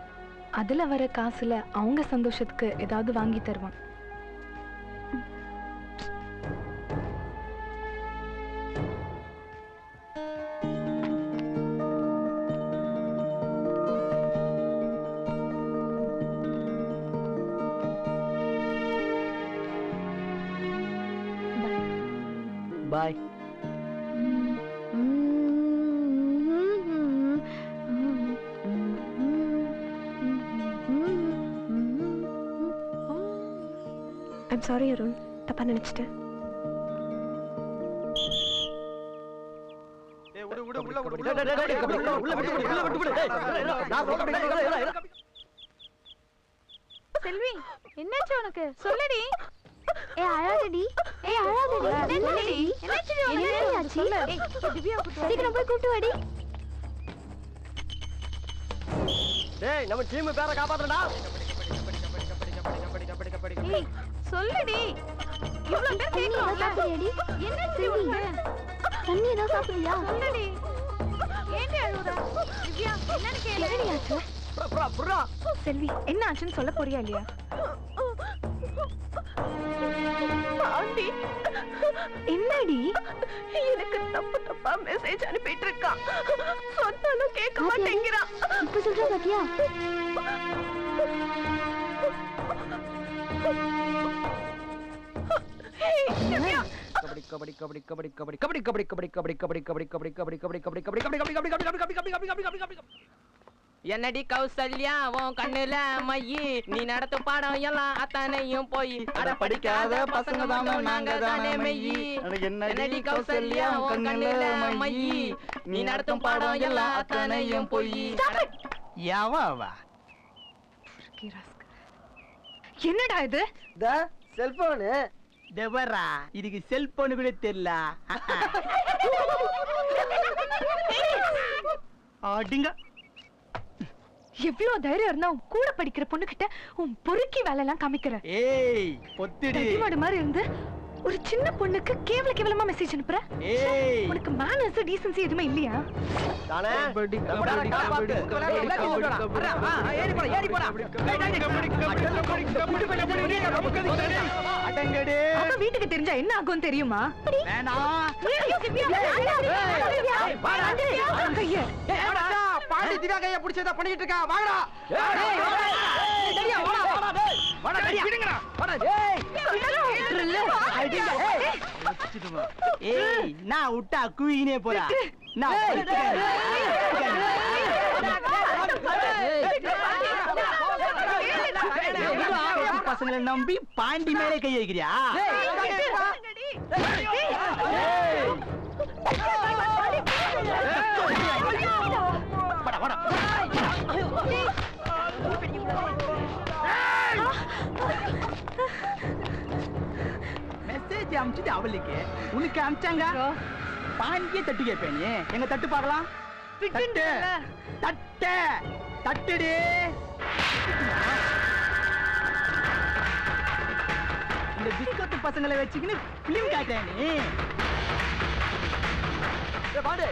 அதுல வர காசுல அவங்க சந்தோஷத்துக்கு ஏதாவது வாங்கி தருவான். பாய். ஐம் சாரி அருண், தப்பா நினைச்சிட்டேன். செல்வி, என்னாச்சு உனக்கு? சொல்லுடி. அழாதடி. அழாதடி. என்னாச்சு? சொல்லு. திவ்யா சீக்கிரம் போய் கூப்பிட்டு வாடி. டேய், நம்ம டீம் பேரை காப்பாத்துடா. ஏய், சொல்லுடி. இவ்வளவு பேர் கேக்குறாங்க. சாப்பிடுறியாடி? என்னாச்சு உனக்கு? தண்ணி ஏதோ சாப்பிடுறியா? சொல்லுடி. ஏன்டி அழுவுற? திவ்யா, என்னன்னு கேளு. என்னடியாச்சு? புரா. செல்வி, என்ன ஆச்சுன்னு சொல்ல போறியா இல்லையா? ஆண்டி, என்னடி? எனக்கு தப்பா மெசேஜ் அனுப்பிட்டு இருக்கான். சொன்னாலும் கேட்க மாட்டேங்கிறான். இப்ப சொல்ற பாத்தியா? என்னடி கௌசல்யா உன் கண்ணுல மையி, நீ நடத்தும் பாடம் எல்லாம் அத்தனையும் போய் அட படிக்காத பசங்க தான் நாங்க தானே மெய்யி. என்னடி கௌசல்யா உன் கண்ணுல மையி, நீ நடத்தும் பாடம் எல்லாம் அத்தனையும் போய். என்னடா இது? செல்போனு டெவரா, இதுக்கு செல்போனு கூட தெரியல. அடிங்க. எவ்வளவு தைரியம் இருந்தா உன் கூட படிக்கிற பொண்ணு கிட்ட உன் பொறுக்கி வேலை எல்லாம் காமிக்கிற? ஏய் பொத்திடி மாடு மாதிரி இருந்து ஒரு சின்ன பொண்ணுக்கு கேவலமா மெசேஜ் அனுப்புற? ஏய், உனக்கு மேனர்ஸ் டீசன்சி எதுவுமே இல்லையா? தானே கபடி அடங்கடே. அப்ப வீட்டுக்கு தெரிஞ்சா என்ன ஆகும் தெரியுமா? பாண்டி திவ்யா கைய புடிச்சதா பண்ணிட்டு இருக்கா. வாங்கடா. ஏய், நான் விட்டா குயினே போறா. பசங்களை நம்பி பாண்டி மேலே கை வைக்கிறியா? மெசேஜ் அனுப்பிச்சுட்டு அவளுக்கு உனக்கு அனுப்பிச்சாங்க. பாண்டியே தட்டு கேட்பேன். நீ எங்க தட்டு பார்க்கலாம். தட்டு தட்டு தட்டுடி. இந்த பிஸ்கட் பசங்களை வச்சுக்கின்னு பிலிம் காட்டேன். நீ பாண்டு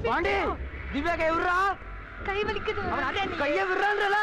பாண்டி திவ்யா கை விடுறா. கை வலிக்குது. அவன் அதே கையை விடுறான்றல.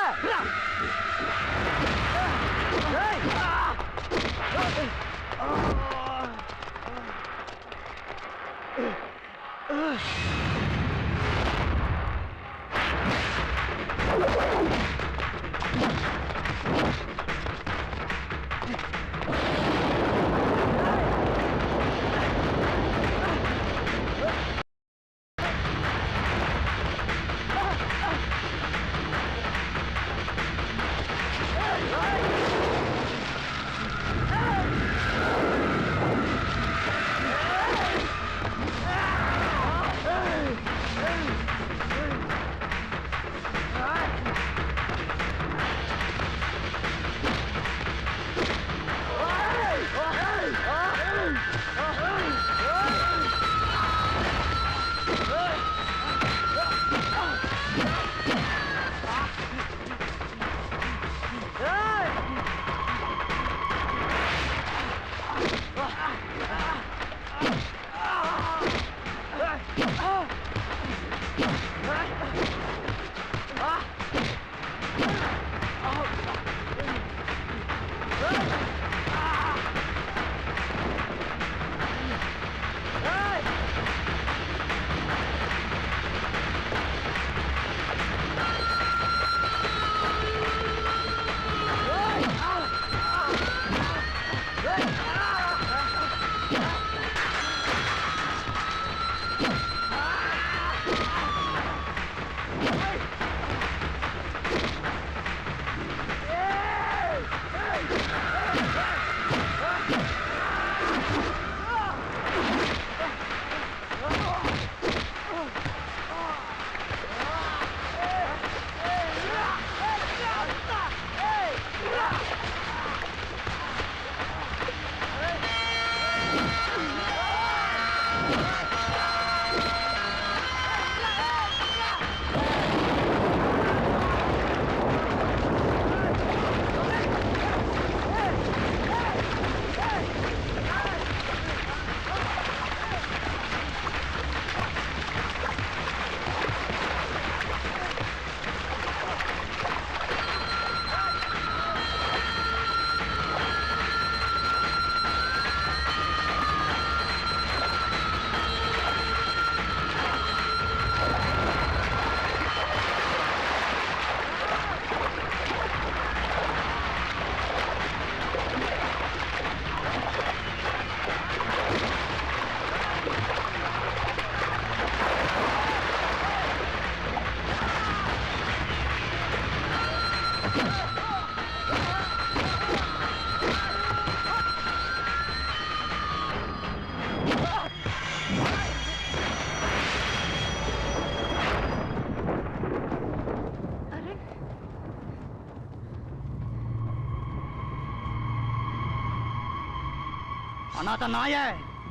அனாத நாய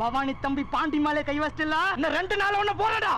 பவானி தம்பி பாண்டி மேலே கை வச்சிட்டல இன்னும் 2 நாள் ஒண்ணு போறடா.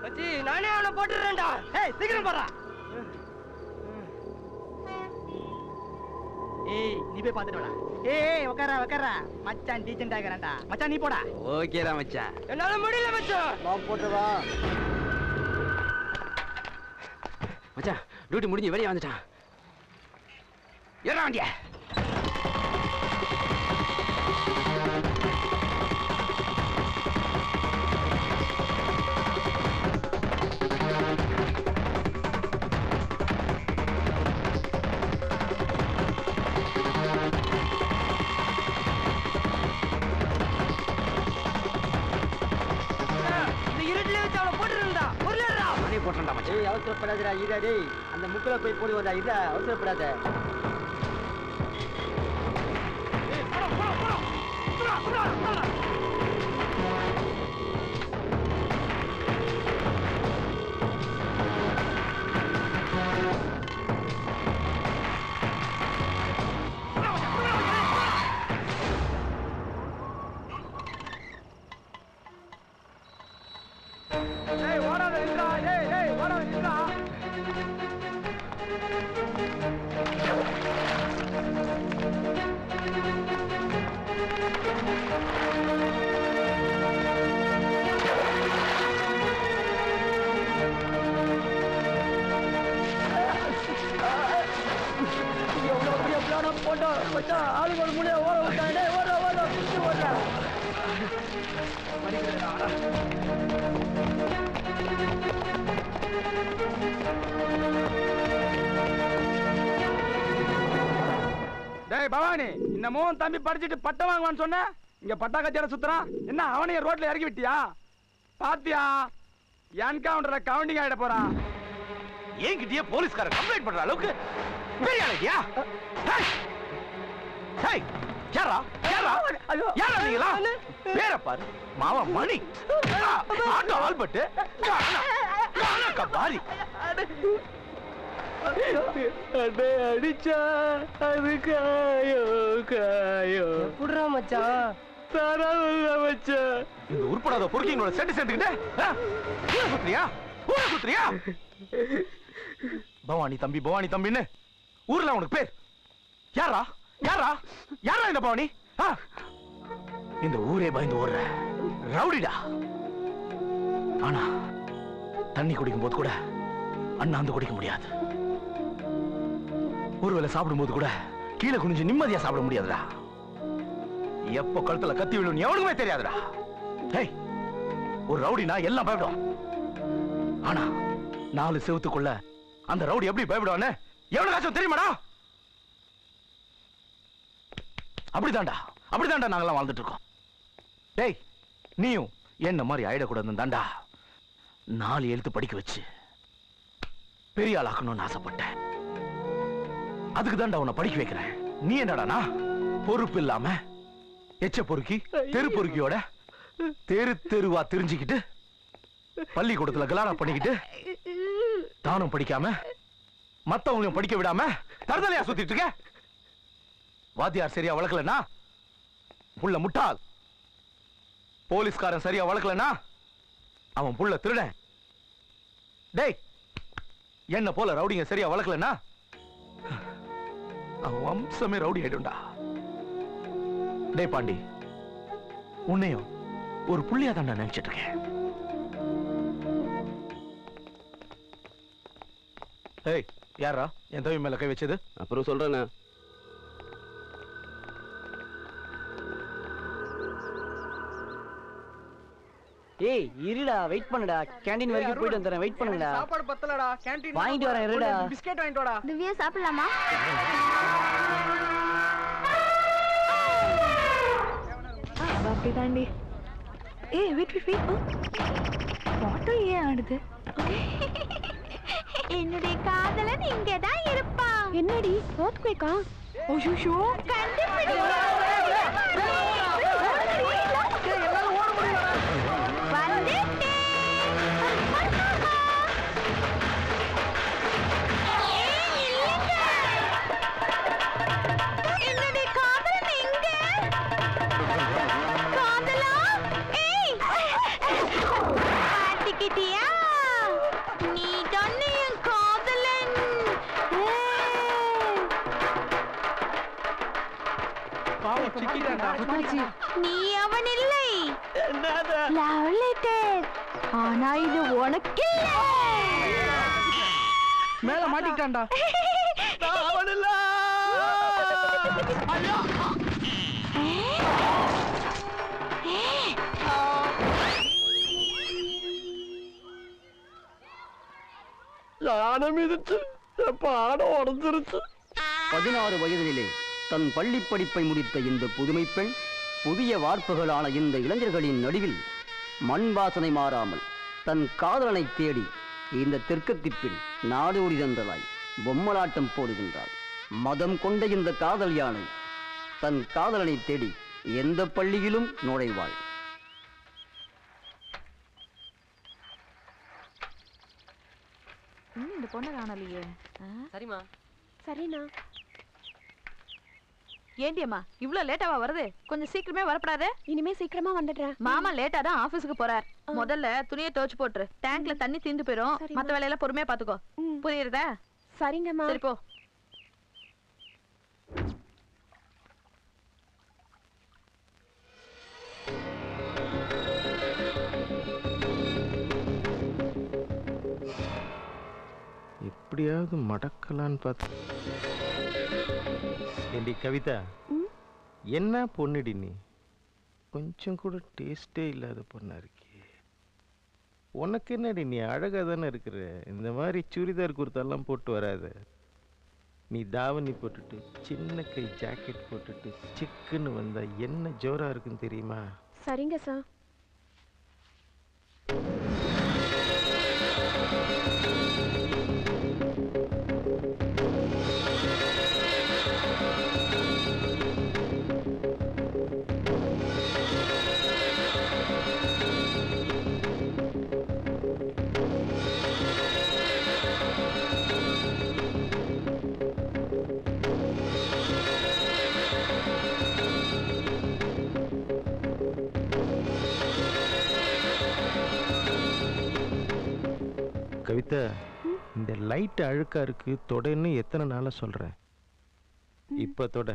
மச்சி நானே அவனை போட்டுறேன்டா. ஏய் சீக்கிரம் போறா. ஏய் நீ போய் பாத்துட்டு வாடா. ஏய் உட்காரா மச்சான் டீச்சன்ட் ஆகறடா. மச்சான் நீ போடா. ஓகேடா மச்சான். என்னால முடியல மச்சான். நான் போட்டுறா. மச்சான் டியூட்டி முடிஞ்சு வெளிய வந்துட்டான். ஏறா வண்டியா. போட்டா மச்சான். ஏய் அவசரப்படாதடா இதா டேய். அந்த முக்குல போய் போடி வந்தா இதா அவசரப்படாத. ஏய் போடா. ஆளுக்கு முடிய ஓட விட்டாங்க ஓட ஓட ஓடுற டேய் பவானி, இந்த மோகன் தம்பி படிச்சுட்டு பட்டம் வாங்குவான்னு சொன்ன, இங்க பட்டா கத்தியார சுத்துறான். என்ன அவனையும் ரோட்ல இறக்கி விட்டியா? பாத்தியா என்கவுண்டர்ல கவுண்டிங் ஆயிட போறான். என்கிட்டயே போலீஸ்காரன் கம்ப்ளைண்ட் பண்ற அளவுக்கு பெரிய ஆளுக்கியா? யாரா யாரா யாரா நீங்களா? பேர பாரு, மாவா மணி, ஆட்டோ ஆல்பர்ட், கபாரி. அடிச்சா அது காயோ காயோ புடுறா மச்சான். தரவில்ல மச்சான். இந்த உருப்படாத பொறுக்கிங்களோட செட்டு சேர்த்துக்கிட்டு குத்துறியா குத்துறியா? பவானி தம்பி பவானி தம்பின்னு ஊர்ல உனக்கு பேர். யாரா யாரா யாரா இந்த பவானி? இந்த ஊரே பயந்து ஓடுற ரவுடிடா. ஆனா தண்ணி குடிக்கும் போது கூட அண்ணாந்து குடிக்க முடியாது. ஒருவேளை சாப்பிடும் போது கூட கீழே குனிஞ்சு நிம்மதியா சாப்பிட முடியாதுடா. எப்ப கழுத்துல கத்தி விழும் எவனுக்குமே தெரியாதுடா. ஒரு ரவுடினா எல்லாம் பயப்படும். ஆனா 4 செவத்துக்குள்ள அந்த ரவுடி எப்படி பயப்படுவான்னு எவனுக்காச்சும் தெரியுமாடா? அப்படிதான்டா நாங்கெல்லாம் வாழ்ந்துட்டு இருக்கோம். டேய், நீயும் என்ன மாதிரி ஆயிடக்கூடாதுன்னு தாண்டா 4 எழுத்து படிக்க வச்சு பெரிய ஆளாக்கணும்னு ஆசைப்பட்டேன். அதுக்கு தாண்டா உன்னை படிக்க வைக்கிறேன். நீ என்னடானா பொறுப்பு இல்லாம எச்ச பொறுக்கி தெரு பொறுக்கியோட தெரு தெருவா தெரிஞ்சுக்கிட்டு பள்ளிக்கூடத்துல கலாடா பண்ணிக்கிட்டு தானும் படிக்காம மத்தவங்களையும் படிக்க விடாம தருதலையா சுத்திட்டு இருக்க. வாத்தியார் சரியா வளர்க்கலன்னா புள்ள முட்டாள். போலீஸ்காரன் சரியா வளர்க்கலன்னா அவன் புள்ள திருடன். டேய், என்ன போல ரவுடிங்க சரியா வளர்க்கலன்னா அவன் வம்சமே ரவுடி ஆயிடும்டா. டேய் பாண்டி, உன்னையும் ஒரு புள்ளியா தான் நான் நினைச்சிட்டு இருக்கேன். ஏய், யாரா என் தம்பி மேல கை வச்சது? அப்புறம் சொல்றேன். ஏய் இருடா, வெயிட் பண்ணுடா. கேண்டீன் வரைக்கும் போயிட்டு வந்துறேன். வெயிட் பண்ணுடா. சாப்பாடு பத்தலடா. கேண்டீன் வாங்கிட்டு வரேன். இருடா. பிஸ்கட் வாங்கிட்டு வாடா. திவ்யா சாப்பிடலாமா? பாப்பி தாண்டி. ஏய் வெயிட் வெயிட் வெயிட். பாட்டில் ஏன் ஆடுது? என்னுடைய காதலன் இங்கே தான் இருப்பான். என்னடி earthquake-ஆ? ஓஷோ கண்டுபிடி. நீ அவன் இல்லை. Love letter. ஆனா இது உனக்கு மேல மாட்டிட்டான்டா. அவன் இல்ல. ஐயா, யானை மிதிச்சு பாடம் உடஞ்சிருச்சு. 16 வயதிலே தன் பள்ளி படிப்பை முடித்த இந்த புதுமை பெண் புதிய வார்ப்புகளான இந்த இளைஞர்களின் நடுவில் மண் வாசனை மாறாமல் தன் காதலனை தேடி இந்த தெற்கத்திப்பில் நாடோடி தந்தலாய் பொம்மலாட்டம் போடுகின்றாள். மதம் கொண்ட இந்த காதல் யானை தன் காதலனை தேடி எந்த பள்ளியிலும் நுழைவாள். இந்த பொண்ணு காணலையே. சரிம்மா. சரிண்ணா. ஏண்டியம்மா இவ்ளோ லேட்டாவா வருது? கொஞ்சம் சீக்கிரமே வரப்படாது? இனிமே சீக்கிரமா வந்துடுறேன். மாமா லேட்டா தான் ஆபீஸ்க்கு போறார். முதல்ல துணியை துவைச்சு போட்டுரு. டேங்க்ல தண்ணி தீந்து போயிரும். மத்த வேலையெல்லாம் பொறுமையா பாத்துக்கோ. புரியுறதா? சரிங்கம்மா. சரி போ. எப்படியாவது மடக்கலான்னு பார்த்து. ஏண்டி கவிதா, என்ன பொண்ணுடி நீ? கொஞ்சம் கூட டேஸ்டே இல்லாத பொண்ணா இருக்கியே. உனக்கு என்னடி, நீ அழகா தானே இருக்கிற. இந்த மாதிரி சுடிதார் குர்த்தெல்லாம் போட்டு வராத. நீ தாவணி போட்டுட்டு சின்ன கை ஜாக்கெட் போட்டுட்டு சிக்குன்னு வந்தா என்ன ஜோரா இருக்குன்னு தெரியுமா? சரிங்க சார். கவிதா, இந்த லைட் அழுக்கா இருக்கு, தொடன்னு எத்தனை நாளா சொல்றேன். இப்ப தொட.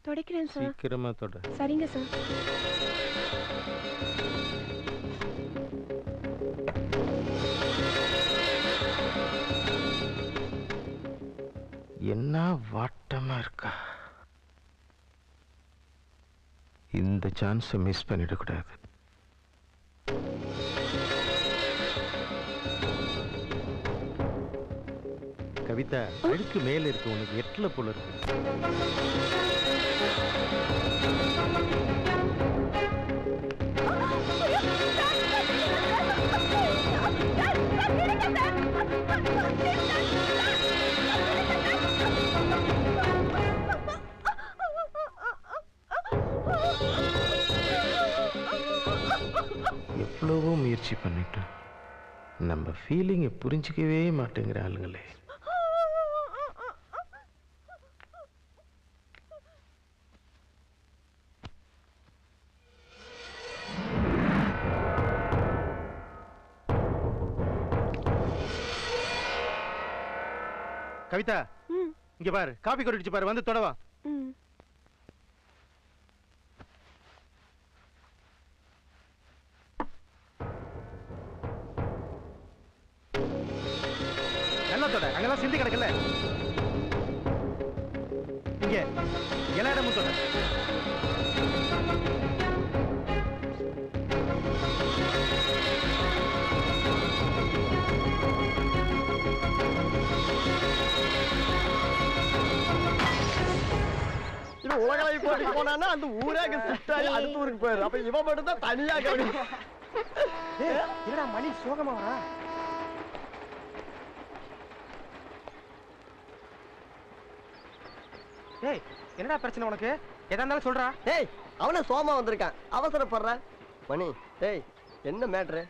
தொடக்கிறேன் சார். சீக்கிரமா தொட. சரிங்க சார். என்ன வாட்டமா இருக்கா. இந்த சான்ஸை மிஸ் பண்ணிடக்கூடாது. கவிதா, அழுக்கு மேல இருக்கு, உனக்கு எட்டல போல இருக்கு. எவ்வளவோ முயற்சி பண்ணிட்டோம், நம்ம ஃபீலிங்கை புரிஞ்சிக்கவே மாட்டேங்கிற ஆளுங்களே. கவிதா, இங்க பாரு, காபி கொட்டிடுச்சு பாரு, வந்து தொடவா. நல்லா தொட, அங்கெல்லாம் சிந்தி கிடக்கல. இங்க எல்லா இடமும் தொட. உலகலை போட்டி போனா அந்த ஊராக ஷிஃப்ட் ஆகி அடுத்த ஊருக்கு போயிரு. அப்ப இவன் மட்டும் தான் தனியா கவனி. என்னடா மணி சோகமா வரா? ஏய், என்னடா பிரச்சனை உனக்கு? எதா இருந்தாலும் சொல்றா. ஏய், அவன சோமா வந்திருக்கான், அவசரப்படுற. மணி, ஏய் என்ன மேட்ரு?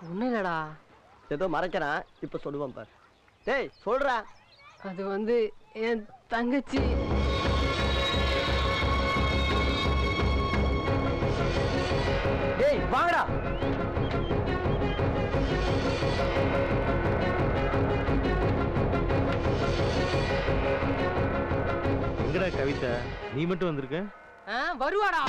ஒண்ணும் இல்லடா. ஏதோ மறைக்கிறான், இப்ப சொல்லுவான் பாரு. ஏய் சொல்றா. அது வந்து என் தங்கச்சி. டேய் வாங்கடா. எங்கடா கவிதா, நீ மட்டும் வந்திருக்க? வருவாடா.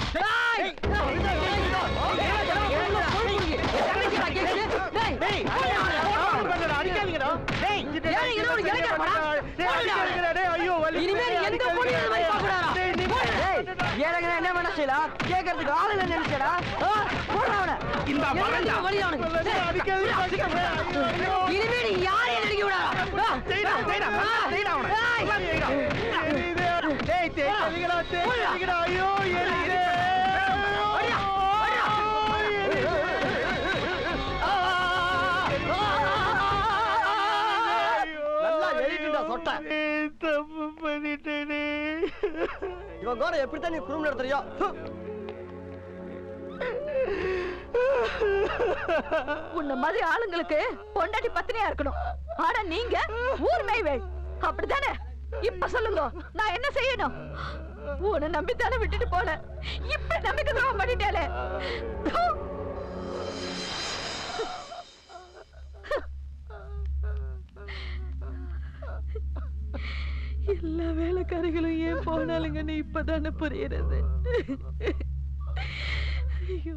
என்ன வேணா செய்யலாம், கேட்கறதுக்கு ஆள் இல்ல நினைச்சடா. இனிமே நீ யாரையும் நடிக்க விடாதா. ஐயோ நல்லா எழுதிட்டா சொட்ட. தப்பு பண்ணிட்டேனே. இவன் கோர எப்படித்தான் நீ குடும்பம் நடத்துறியோ. உன்ன மாதிரி ஆளுங்களுக்கு பொண்டாட்டி பத்தினியா இருக்கணும். ஆனா நீங்க ஊர் மேய்வே, அப்படித்தானே? இப்ப சொல்லுங்க, நான் என்ன செய்யணும்? உன்னை நம்பித்தானே விட்டுட்டு போல, இப்ப நம்பிக்கை துரோகம் பண்ணிட்டேலே. எல்லா வேலைக்காரிகளும் ஏன் போனாலுங்கன்னு இப்பதானே புரியுறது. ஐயோ,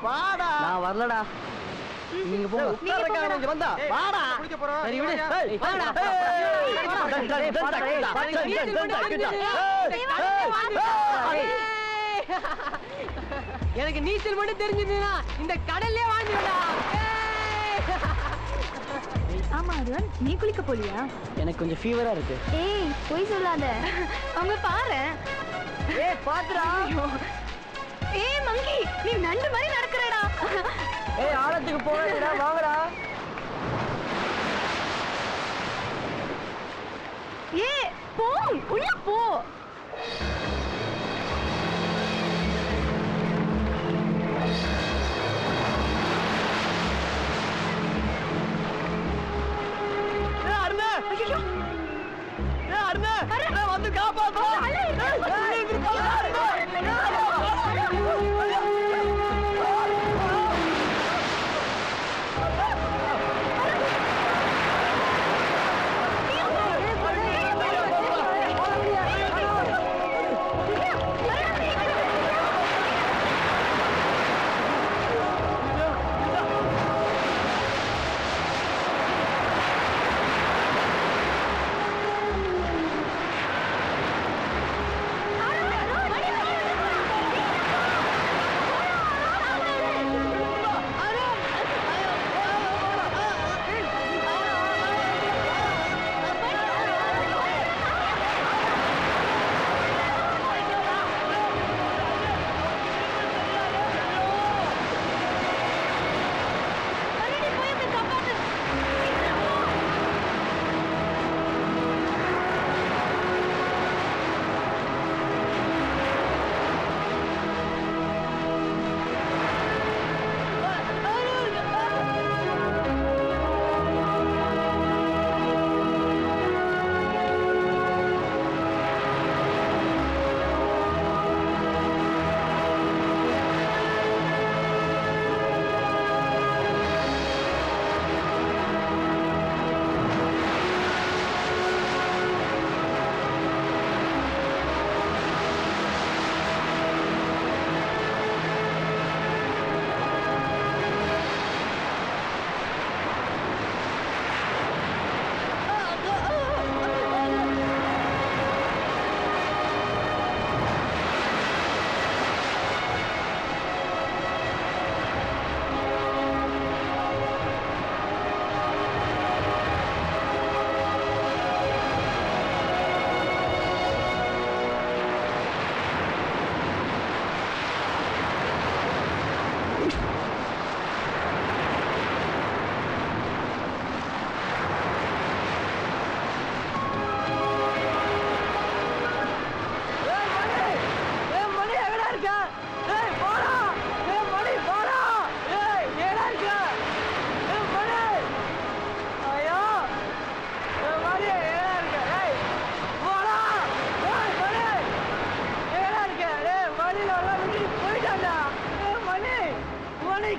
வாடா. நான் வரலடா. நீங்க போங்க. உட்கார்றக்கா இங்க வந்தா. வாடா. குளிக்க போறோம். சரி விடு. வாடா. எனக்கு நீச்சல் மட்டும் தெரிஞ்சதுன்னா இந்த கடல்லே வாழ்ந்துடா. ஆமா அருண், நீ குளிக்க போலியா? எனக்கு கொஞ்சம் ஃபீவரா இருக்கு. ஏய் போய் சொல்லாத. அவங்க பாரு. ஏய் பாத்துடா. ஏய் மங்கி, நீ நண்டு மாதிரி நடக்கறடா. ஏய் ஆழத்துக்கு போறடா, வாங்கடா. ஏய் போ, உள்ள போ. வந்து காப்பாத்து.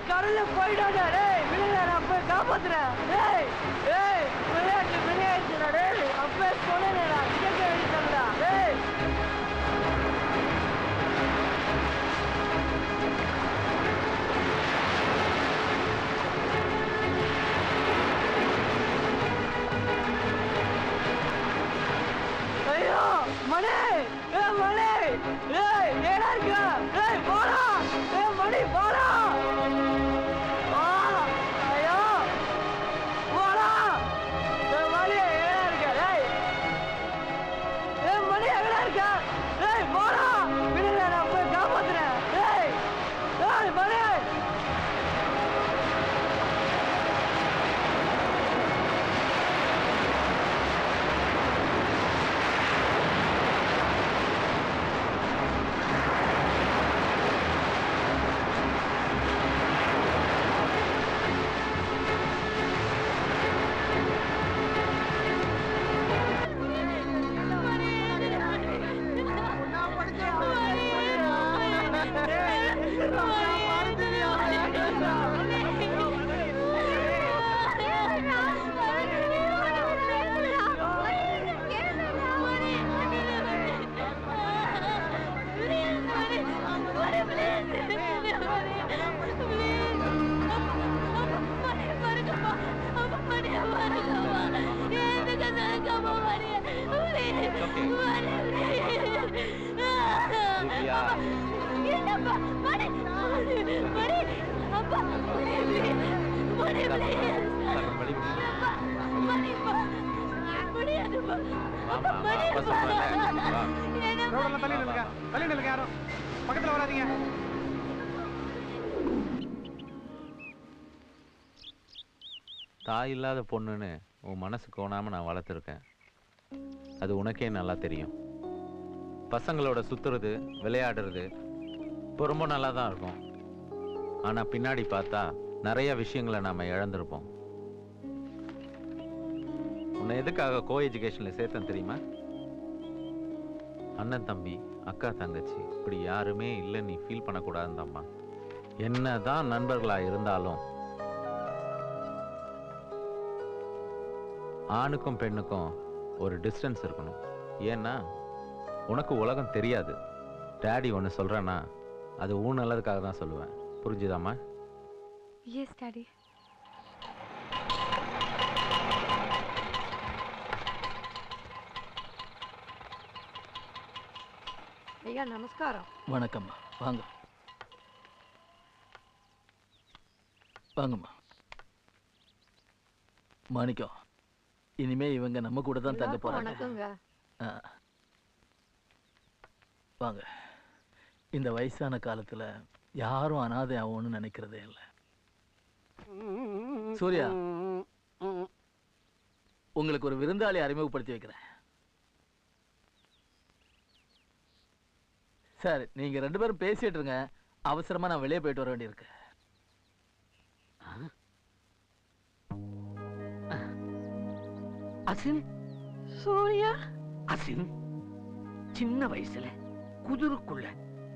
கடல்ல போயிடாத டேய், விழுங்க நான் போய் காப்பாத்துறேன். டேய் டேய் விளையாட்டுடா டேய், அப்பவே சொன்னேடா, இங்க எழுதிட்டடா டேய். ஐயோ மணி, மணி, ஏய் ஏடா இருக்க, ஏய் போடா, மணி போடா. ஐயோ போடா, மணி ஏடா இருக்க, மணி எங்கடா இருக்க, போடா, விடுங்க நான் போய் காப்பாத்துறேன். மணி யாரும் பக்கத்துல வராதீங்க. தாய் இல்லாத பொண்ணுன்னு உன் மனசு கோணாம நான் வளர்த்துருக்கேன். அது உனக்கே நல்லா தெரியும். பசங்களோட சுத்துறது, விளையாடுறது இப்போ ரொம்ப நல்லா தான் இருக்கும். ஆனா பின்னாடி பார்த்தா நிறைய விஷயங்களை நாம இழந்திருப்போம். உன்னை எதுக்காக கோ எஜுகேஷன்ல சேர்த்தேன் தெரியுமா? அண்ணன் தம்பி, அக்கா தங்கச்சி இப்படி யாருமே இல்லை நீ ஃபீல் பண்ணக்கூடாதுதாம்மா. என்னதான் நண்பர்களா இருந்தாலும் ஆணுக்கும் பெண்ணுக்கும் ஒரு டிஸ்டன்ஸ் இருக்கணும். ஏன்னா உனக்கு உலகம் தெரியாது. டாடி ஒன்று சொல்கிறேன்னா அது உன் நல்லதுக்காக தான் சொல்லுவேன். புரிஞ்சுதாம்மா? Yes daddy. ஐயா நமஸ்காரம். வணக்கம்மா, வாங்க வாங்கம்மா. மாணிக்கம், இனிமே இவங்க நம்ம கூட தான் தங்க போறாங்க. வணக்கங்க. வாங்க. இந்த வயசான காலத்துல யாரும் அனாதை ஆகும்னு நினைக்கிறதே இல்லை. சூர்யா, உங்களுக்கு ஒரு விருந்தாளி அறிமுகப்படுத்தி வைக்கிறேன். சார், நீங்க 2 பேரும் பேசிட்டு இருங்க. அவசரமா நான் வெளியே போயிட்டு வர வேண்டியிருக்கு. அசின், சூர்யா. அசின், சின்ன வயசுல குதிரைக்குள்ள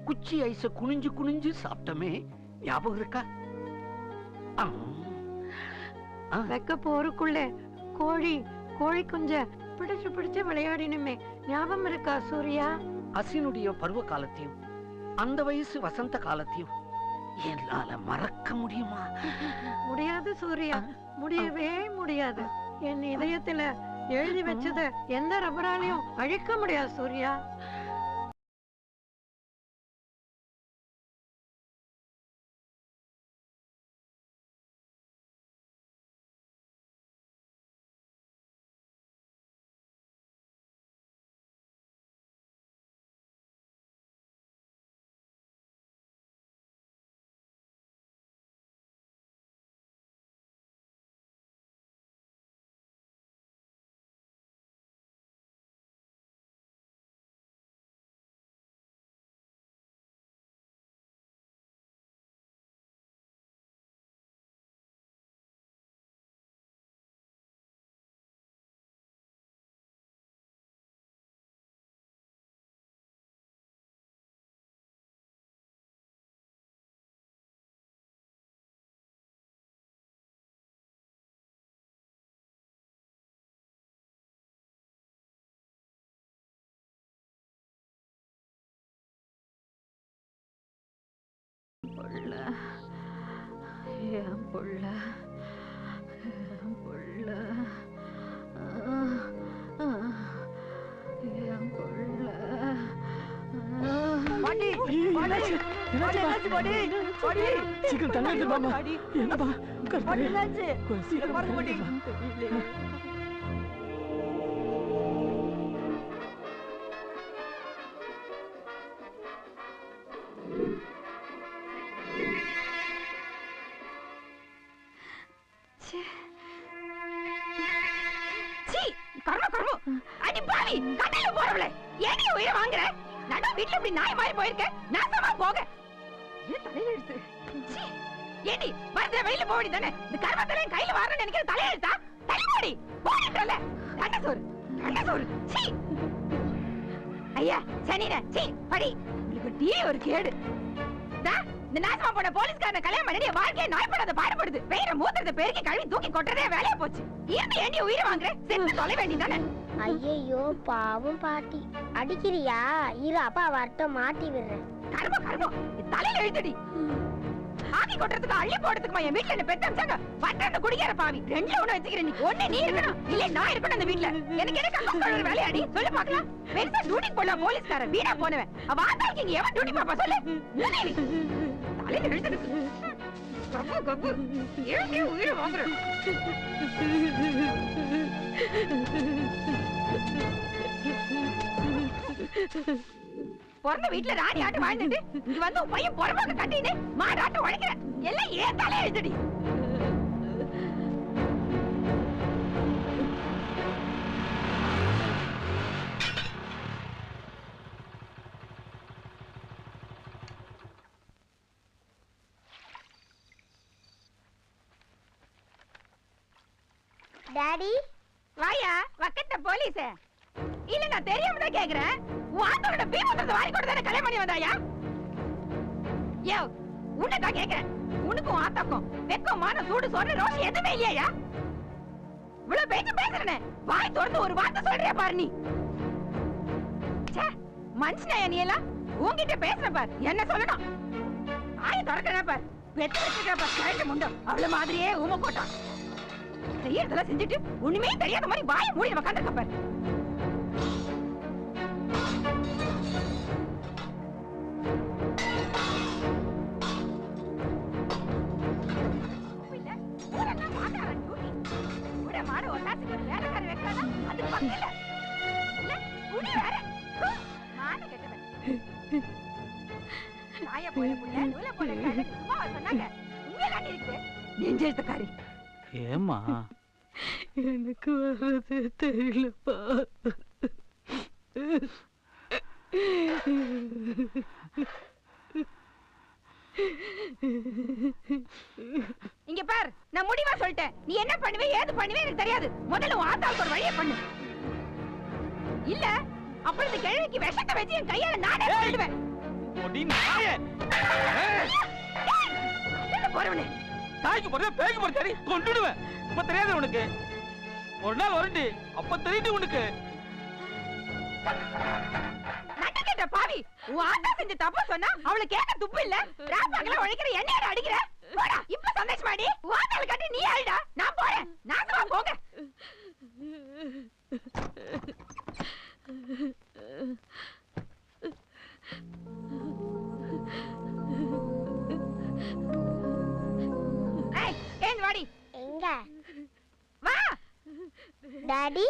குச்சி ஐச குனிஞ்சு குனிஞ்சு சாப்பிட்டமே ஞாபகம் இருக்கா? வைக்க போருக்குள்ள கோழி குஞ்ச பிடிச்சு விளையாடினுமே ஞாபகம் இருக்கா சூர்யா? அசினுடைய பருவ காலத்தையும் அந்த வயசு வசந்த காலத்தையும் என்னால மறக்க முடியுமா? முடியாது சூர்யா, முடியவே முடியாது. என் இதயத்துல எழுதி வச்சத எந்த ரப்பராலையும் அழிக்க முடியாது சூர்யா. என் புள்ள சீக்கிரம் தண்ணி எடுத்து வாமா. என்னப்பா அடி பாவி, கடையில போறவளே, ஏன் உயிரை வாங்குற? நடு வீட்டுல இப்படி நாய் மாதிரி போயிருக்க, நாசமா போக. ஏன் தலையில எடுத்து? ஏடி, வரதுல வெளியில போக வேண்டியதானே? இந்த கர்மத்துல என் கையில வரணும்னு நினைக்கிற தலையெழுத்தா? தலைமாடி போயிட்டல. கண்ட சோறு. சீ. ஐயா, சனினே, சீ, படி. உங்களுக்கு டீ ஒரு கேடு. இந்த நாசமா போன போலீஸ்காரனை கல்யாணம் பண்ணி வாழ்க்கையை நாய்ப்படாத பாடுபடுது. வேற மூத்திரத்தை பெருக்கி கழுவி தூக்கி கொட்டுறதே வேலையா போச்சு. ஏண்டி உயிரை வாங்குற? செத்து தொலை வேண்டியதானே? ஐயோ பாவம் பாட்டி, அடிக்கிறியா? இரு அப்பா வரட்டும், மாட்டி விடுறேன். கருமம் தலையில எழுத்துடி. ஆக வாங்கி கொட்டுறதுக்கு அள்ளி போடுறதுக்கு என் வீட்டுல என்ன பெத்தம்சாங்க பண்றது குடிக்கிற பாவி ரெண்டுல ஒண்ணு வச்சுக்கிறேன் நீ ஒண்ணு நீ இருக்கணும் இல்ல நான் இருக்கணும் அந்த வீட்டுல எனக்கு என்ன கஷ்டம் வேலையாடி சொல்லு பாக்கலாம் பெருசா டியூட்டி போடல போலீஸ்காரன் வீணா போனவன் அவ ஆத்தாளுக்கு இங்க எவன் டியூட்டி பாப்பா சொல்லு தலையில எழுதுறது கப்பு கப்பு ஏன் உயிரை வாங்குறேன் பிறந்த வீட்டுல ராணி ஆட்டு வாழ்ந்துட்டு இங்க வந்து உன் பையன் புறமாக கட்டின்னு மாடாட்டு உழைக்கிற எல்லாம் ஏன் தலை எழுதுடி டாடி வாயா வக்கட்ட போலீஸ் இல்ல நான் தெரியாம தான் கேக்குறேன் வாத்தோட பீமத்தத வாரி கொடுத்தானே கல்யாணம் பண்ணி வந்தாயா யோ உன்னை தான் கேக்குறேன் உனக்கும் ஆத்தாக்கும் வெக்கம் மான சூடு சொல்ற ரோஷம் எதுவுமே இல்லையா இவ்வளவு பேச்சு பேசுறனே வாய் திறந்து ஒரு வார்த்தை சொல்றியா பாரு நீ மனுஷனா நீ எல்லாம் உன்கிட்ட பேசுற பார் என்ன சொல்லணும் ஆய திறக்கற பார் வெத்து வெச்சுக்க பார் கையில முண்டம் அவ்வளவு மாதிரியே ஊம போட்டான் செய்யறதெல்லாம் செஞ்சுட்டு ஒண்ணுமே தெரியாத மாதிரி வாயை மூடி நம்ம கண்டிருக்க பாரு ஏமா எனக்கு வர்றது தெரியலப்பா இங்க பார் நான் முடிவா சொல்லிட்டேன் நீ என்ன பண்ணுவே ஏது பண்ணுவே எனக்கு தெரியாது முதல்ல உன் ஆத்தாளுக்கு ஒரு வழியை பண்ணு இல்ல அப்புறம் இந்த கிழவிக்கு விஷத்தை வச்சு என் கையால நானே போயிடுவேன் போறவனே தாய்க்கு போறதே பேய்க்கு போற சரி கொண்டுடுவேன் இப்ப தெரியாது உனக்கு ஒரு நாள் வரண்டி அப்ப தெரியுது உனக்கு நட்டக்கட்ட பாவி உன் ஆத்தா செஞ்ச தப்பு சொன்னா அவளை கேட்க துப்பு இல்ல ராப்பாக்கல உழைக்கிற எண்ணெயோட அடிக்கிற போடா இப்ப சந்தோஷமாடி உன் ஆத்தாள கட்டி நீ ஆயிடா நான் போறேன் நாசமா போங்க ஏன் வாடி எங்க வா டாடி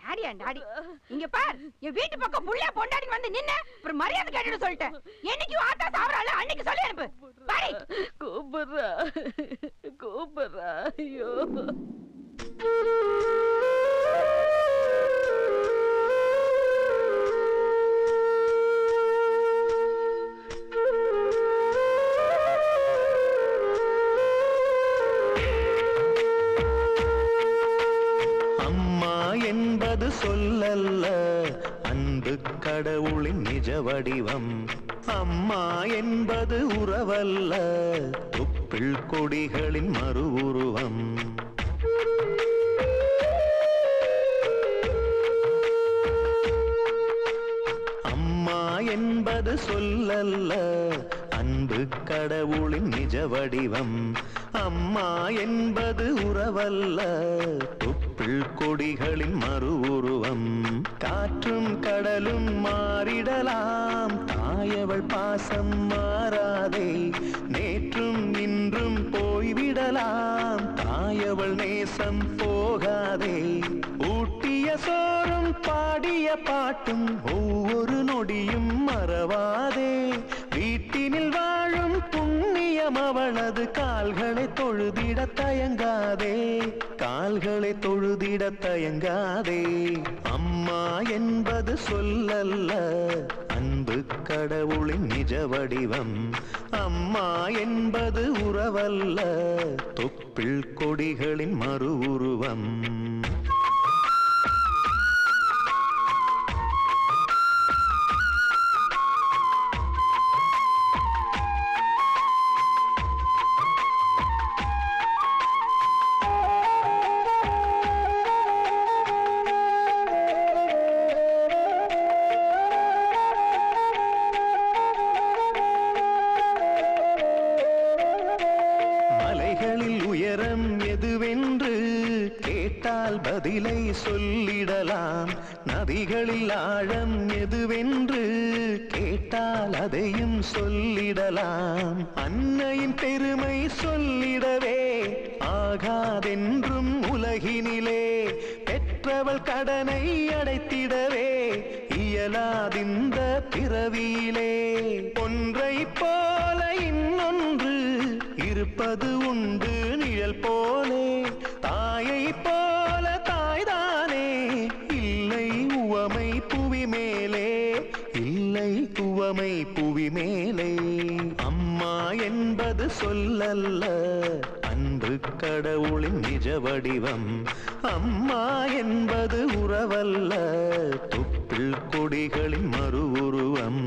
டாடியா டாடி இங்க பார் என் வீட்டு பக்கம் புள்ள பொண்டாடி வந்து நின்னு அப்புறம் மரியாதை கேட்டுட்டு சொல்லிட்டேன் என்னைக்கு ஆத்தா சாவறால அன்னைக்கு சொல்லி அனுப்பு பாடி கூப்பிடுறா ஐயோ என்பது சொல்லல்ல அன்பு கடவுளின் நிஜ வடிவம் அம்மா என்பது உறவல்ல தொப்பிள் கொடிகளின் மறு உருவம் அம்மா என்பது சொல்லல்ல அன்பு கடவுளின் நிஜ வடிவம் அம்மா என்பது உறவல்ல தொப்பிள் கொடிகளின் மறு உருவம் காற்றும் கடலும் மாறிடலாம் தாயவள் பாசம் மாறாதே நேற்றும் இன்றும் போய்விடலாம் தாயவள் நேசம் போகாதே ஊட்டிய சோறும் பாடிய பாட்டும் ஒவ்வொரு நொடியும் மறவாதே வீட்டினில் வாழும் புண்ணியம் அவளது கால்களை தொழுதிட தயங்காதே கால்களை தொழுதிட தயங்காதே அம்மா என்பது சொல்லல்ல அன்பு கடவுளின் நிஜ வடிவம் அம்மா என்பது உறவல்ல தொப்பிள் கொடிகளின் மறு உருவம் சொல்லிடலாம். நதிகளில் ஆழம் எதுவென்று கேட்டால் அதையும் சொல்லிடலாம். அன்னையின் பெருமை சொல்லிடவே ஆகாதென்றும் உலகினிலே பெற்றவள் கடனை அடைத்திடவே இயலாதிந்த பிறவியிலே. ஒன்றை போல இன்னொன்று இருப்பது உண்டு நிழல் போலே. தாயை போல தாய்தானே இல்லை உவமை புவி மேலே, இல்லை உவமை புவி மேலே. அம்மா என்பது சொல்லல்ல, அன்பு கடவுளின் நிஜ வடிவம். அம்மா என்பது உறவல்ல, தொப்புள் கொடிகளின் மறு உருவம்.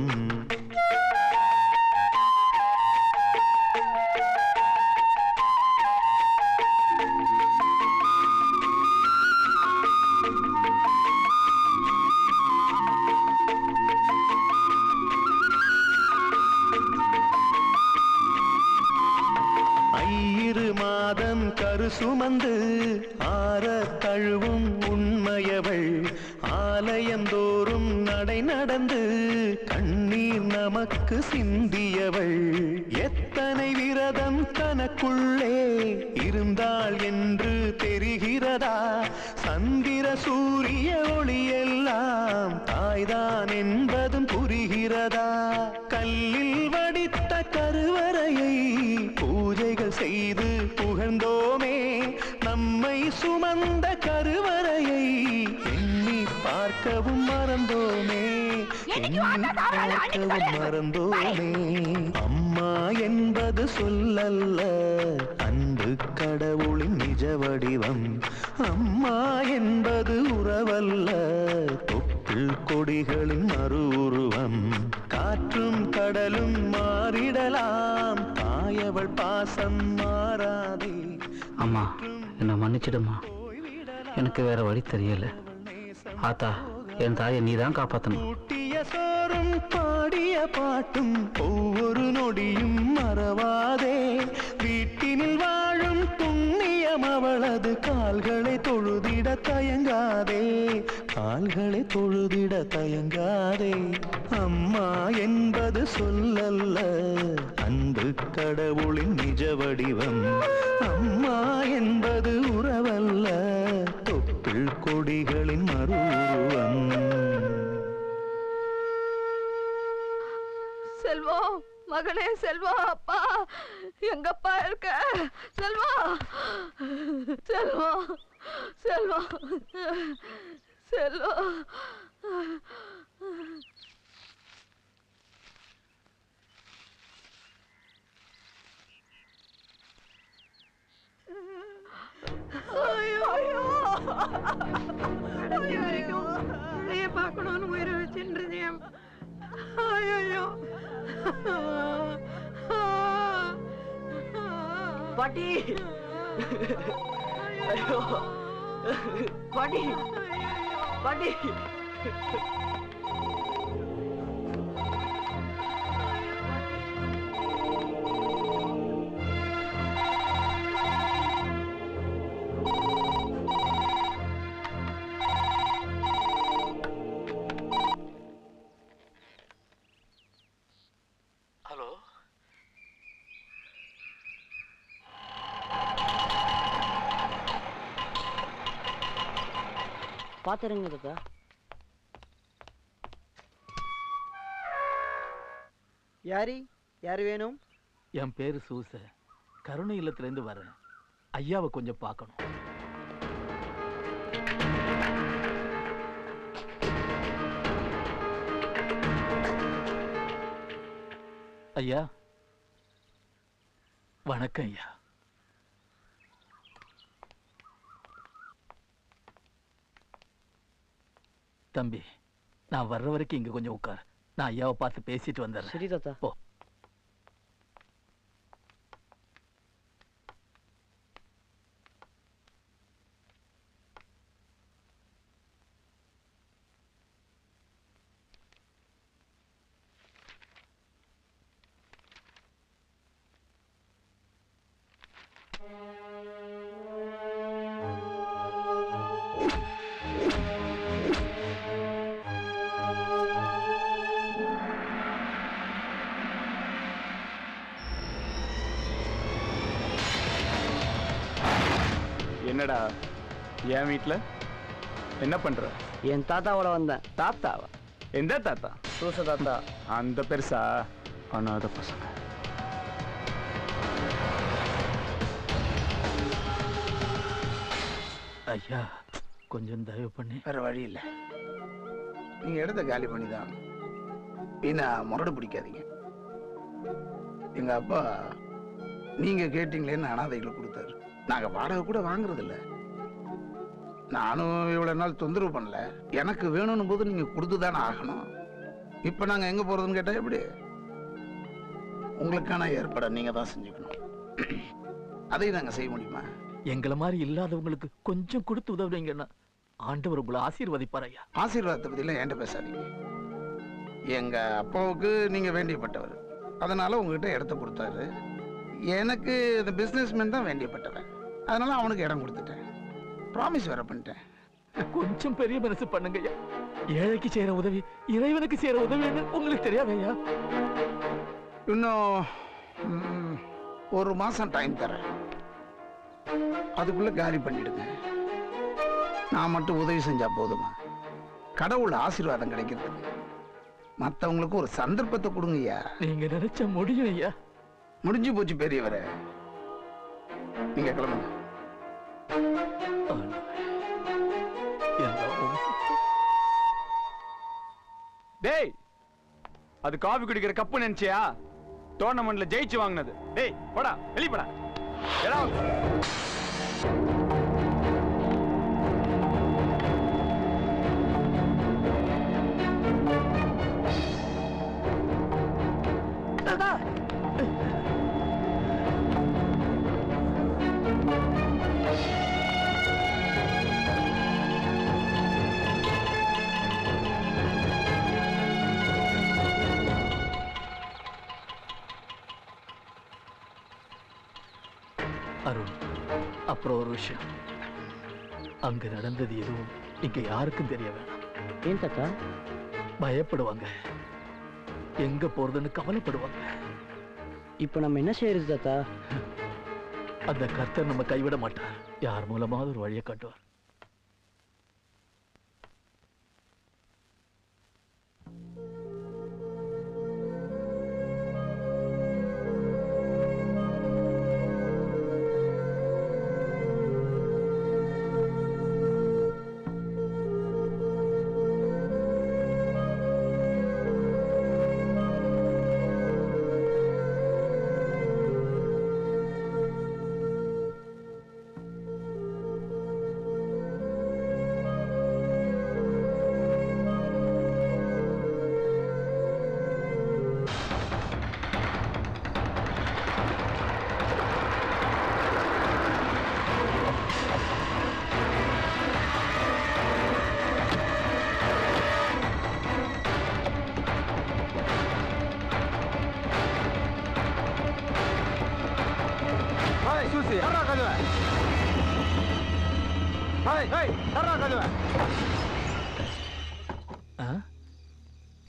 மாதம் கரு சுமந்து ஆற தழுவும் உண்மையவள். ஆலயம் தோறும் நடை நடந்து கண்ணீர் நமக்கு சிந்தியவள். எத்தனை விரதம் தனக்குள்ளே இருந்தாள் என்று தெரிகிறதா? சந்திர சூரிய ஒளியெல்லாம் தாய்தான் என்பதும் புரிகிறதா? கல்லில் வடித்த கருவறையை பூஜைகள் செய்து புகழ்ந்தோமே, நம்மை சுமந்த கருவறையை எண்ணி பார்க்கவும் மறந்தோமே, எண்ணி பார்க்கவும் மறந்தோமே. அம்மா என்பது சொல்லல்ல, அன்பு கடவுளின் நிஜ வடிவம். அம்மா என்பது உறவல்ல, தொப்புள் கொடிகளின் மறு உருவம். காற்றும் கடலும் மாறிடலாம், தாயவள் பாசம் மாறாதே. அம்மா என்ன மன்னிச்சிடுமா, எனக்கு வேற வழி தெரியல. ஆத்தா, என் தாயை நீதான் காப்பாத்தணும். ஊட்டிய சோறும் பாடிய பாட்டும் ஒவ்வொரு நொடியும் மறவாதே. வீட்டினில் வாழும் புண்ணியம் அவளது கால்களை தொழுதிட தயங்காதே, கால்களை தொழுதிட தயங்காதே. அம்மா என்பது சொல்லல்ல, அன்பு கடவுளின் நிஜ வடிவம். அம்மா என்பது உறவல்ல, தொப்புள் கொடிகளின் மறு உருவம். செல்வம், மகனே செல்வம், அப்பா எங்கப்பா இருக்க? செல்வம், செல்வம், செல்வம், செல்வம். பார்க்கணும்னு உயிரை வச்சுருந்தேன். ஐயோ பாட்டி, ஐயோ பாட்டி, பாட்டி. பாத்துருங்க தாத்தா. யாரு வேணும்? என் பேரு சூச, கருணை இல்லத்திலிருந்து வரேன். ஐயாவை கொஞ்சம் பார்க்கணும். ஐயா வணக்கம். ஐயா தம்பி, நான் வர்ற வரைக்கும் இங்க கொஞ்சம் உட்கார். நான் ஐயாவை பார்த்து பேசிட்டு வந்துடுறேன். சரி தாத்தா. போ. என்னடா என் வீட்ல என்ன பண்ற? என் தாத்தாவோட வந்தேன். தாத்தாவா? எந்த தாத்தா? சூச தாத்தா. அந்த பெருசா? அனாத பசங்க. ஐயா கொஞ்சம் தயவு பண்ணி. வேற வழி இல்லை, நீங்க இடத்த காலி பண்ணிதான். வீணா முரடு பிடிக்காதீங்க. எங்க அப்பா நீங்க கேட்டீங்களேன்னு அனாதைகளை கொடுத்தாரு. நாங்க வாடகை கூட வாங்குறது இல்ல. நானும் இவ்வளவு நாள் தொந்தரவு பண்ணல. எனக்கு வேணும்னு போது நீங்க கொடுத்துதானே ஆகணும். இப்ப நாங்க எங்க போறதுன்னு கேட்டா எப்படி? உங்களுக்கான ஏற்பாடை நீங்க தான் செஞ்சுக்கணும். அதையும் நாங்க செய்ய முடியுமா? எங்களை மாதிரி இல்லாதவங்களுக்கு கொஞ்சம் கொடுத்து உதவுறீங்கன்னா ஆண்டவர் உங்களை ஆசீர்வதிப்பார் ஐயா. ஆசீர்வாதத்தை பத்தி எல்லாம் என்கிட்ட பேசாதீங்க. எங்க அப்பாவுக்கு நீங்க வேண்டியப்பட்டவர், அதனால உங்ககிட்ட இடத்த கொடுத்தாரு. எனக்கு இந்த பிசினஸ்மேன் தான் வேண்டியப்பட்டவன், அதனால அவனுக்கு இடம் கொடுத்துட்டேன். ப்ராமிஸ் வேற பண்ணிட்டேன். கொஞ்சம் பெரிய மனசு பண்ணுங்க ஐயா. ஏழைக்கு செய்யற உதவி இறைவனுக்கு செய்யற உதவின்னு உங்களுக்கு தெரியாது ஐயா. இன்னும் ஒரு மாசம் டைம் தரேன். அதுக்குள்ள காலி பண்ணிடுங்க. நான் மட்டும் உதவி செஞ்சா போதுமா? கடவுள் ஆசீர்வாதம் கிடைக்கிறதுக்கு மற்றவங்களுக்கு ஒரு சந்தர்ப்பத்தை கொடுங்க ஐயா. நீங்க நினைச்ச முடியும் ஐயா. முடிஞ்சு போச்சு பெரியவரே, நீங்க கிளம்புங்க. டேய், அது காபி குடிக்கிற கப்பு நினைச்சியா? டோர்னமெண்ட்ல ஜெயிச்சு வாங்கினது. டேய் போடா, வெளிய போடா. அருண், அப்புறம் ஒரு விஷயம். அங்க நடந்தது எதுவும் இங்க யாருக்கும் தெரிய வேணாம். ஏன் தாத்தா? பயப்படுவாங்க, எங்க போறதுன்னு கவலைப்படுவாங்க. இப்ப நம்ம என்ன செய்யறது தாத்தா? அந்த கர்த்தர் நம்ம கைவிட மாட்டார். யார் மூலமாவது ஒரு வழியை காட்டுவார்.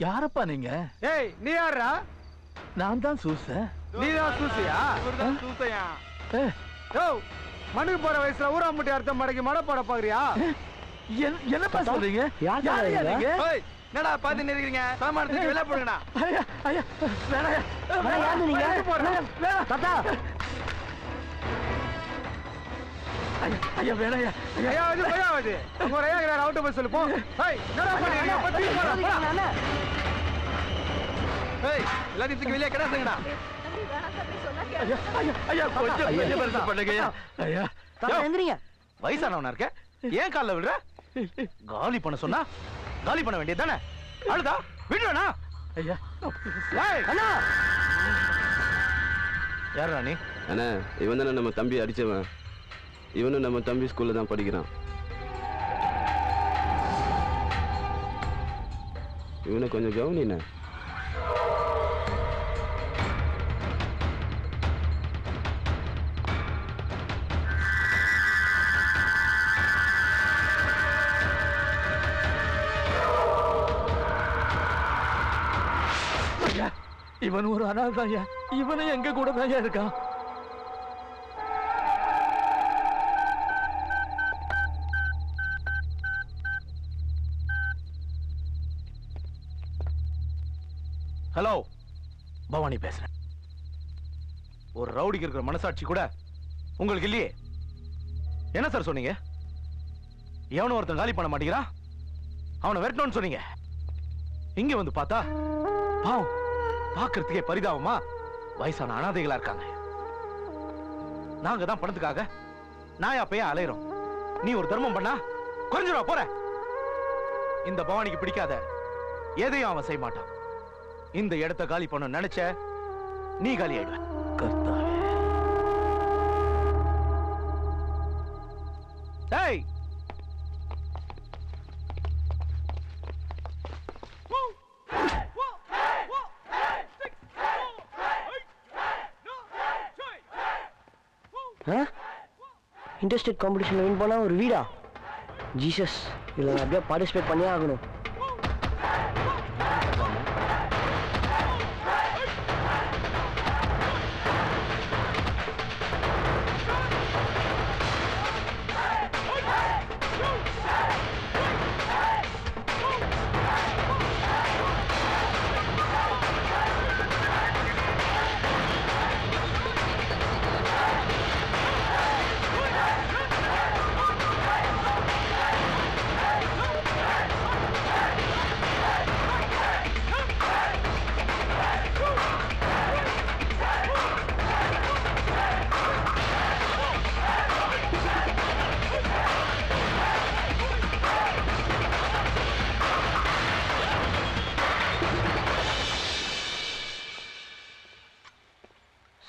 யாரப்பா நீங்க? ஏய், நீ யாரா? நான் தான் சூச. நீ தான் சூசியா? சூசையா? மனுக்கு போற வயசுல ஊராம்பட்டி அர்த்தம் மடக்கி மட போட பாக்குறியா? என்னப்பா சொல்றீங்க? என்னடா பாத்து நிக்கிறீங்க? சாமானத்துக்கு வெளிய போடுங்கடா. ஐயா ஐயா வேணாயா. யாரு நீங்க? தாத்தா ஐயா வேணாயா. ஐயா இது பையாவது. உங்க ஐயா கிட்ட அவுட் பஸ் சொல்லு போ. ஏய் என்னடா பண்றீங்க? பத்தி போடா. ஏய் எல்லாத்தையும் தூக்கி வெளிய கிடாசுங்கடா. ஐயா ஐயா ஐயா கொஞ்சம் பெரிய மனசு பண்ணுங்க ஐயா. ஐயா தாத்தா எந்திரீங்க. வயசானவனா இருக்க, ஏன் கால்ல விடுற? காலி பண்ண சொன்னா காலி பண்ண வேண்டியது தானே? அழுதா விடுறா. ஐயா ஏய் அண்ணா. யார் ராணி? அண்ணா இவன் தானே நம்ம தம்பி அடிச்சவன். இவனும் நம்ம தம்பி ஸ்கூல்ல தான் படிக்கிறான். இவனை கொஞ்சம் கவனிண்ணே. இவன் ஒரு அனாதையா. இவனை எங்க கூட தான் இருக்கான். ஹலோ, பவானி பேசுறேன். ஒரு ரவுடிக்கு இருக்கிற மனசாட்சி கூட உங்களுக்கு இல்லையே. என்ன சார் சொன்னீங்க? எவனும் ஒருத்தன் காலி பண்ண மாட்டேங்கிறான், அவனை விரட்டணும்னு சொன்னீங்க. இங்க வந்து பார்த்தா பாவம், பார்க்கறதுக்கே பரிதாபமா வயசான அனாதைகளா இருக்காங்க. நாங்க தான் பணத்துக்காக நாயா பையன் அலையிறோம். நீ ஒரு தர்மம் பண்ணா கொஞ்சம் போற. இந்த பவானிக்கு பிடிக்காத எதையும் அவன் செய்ய மாட்டான். இந்த இடத்தை காலி பண்ண நினைச்ச நீ காலி ஆயிடுவ. டேய், இன்டர்ஸ்டேட் காம்படிஷன்ல வின் பண்ணா ஒரு வீடா? ஜீசஸ், இதுல நான் அப்படியே பார்ட்டிசிபேட் பண்ணியே ஆகணும்.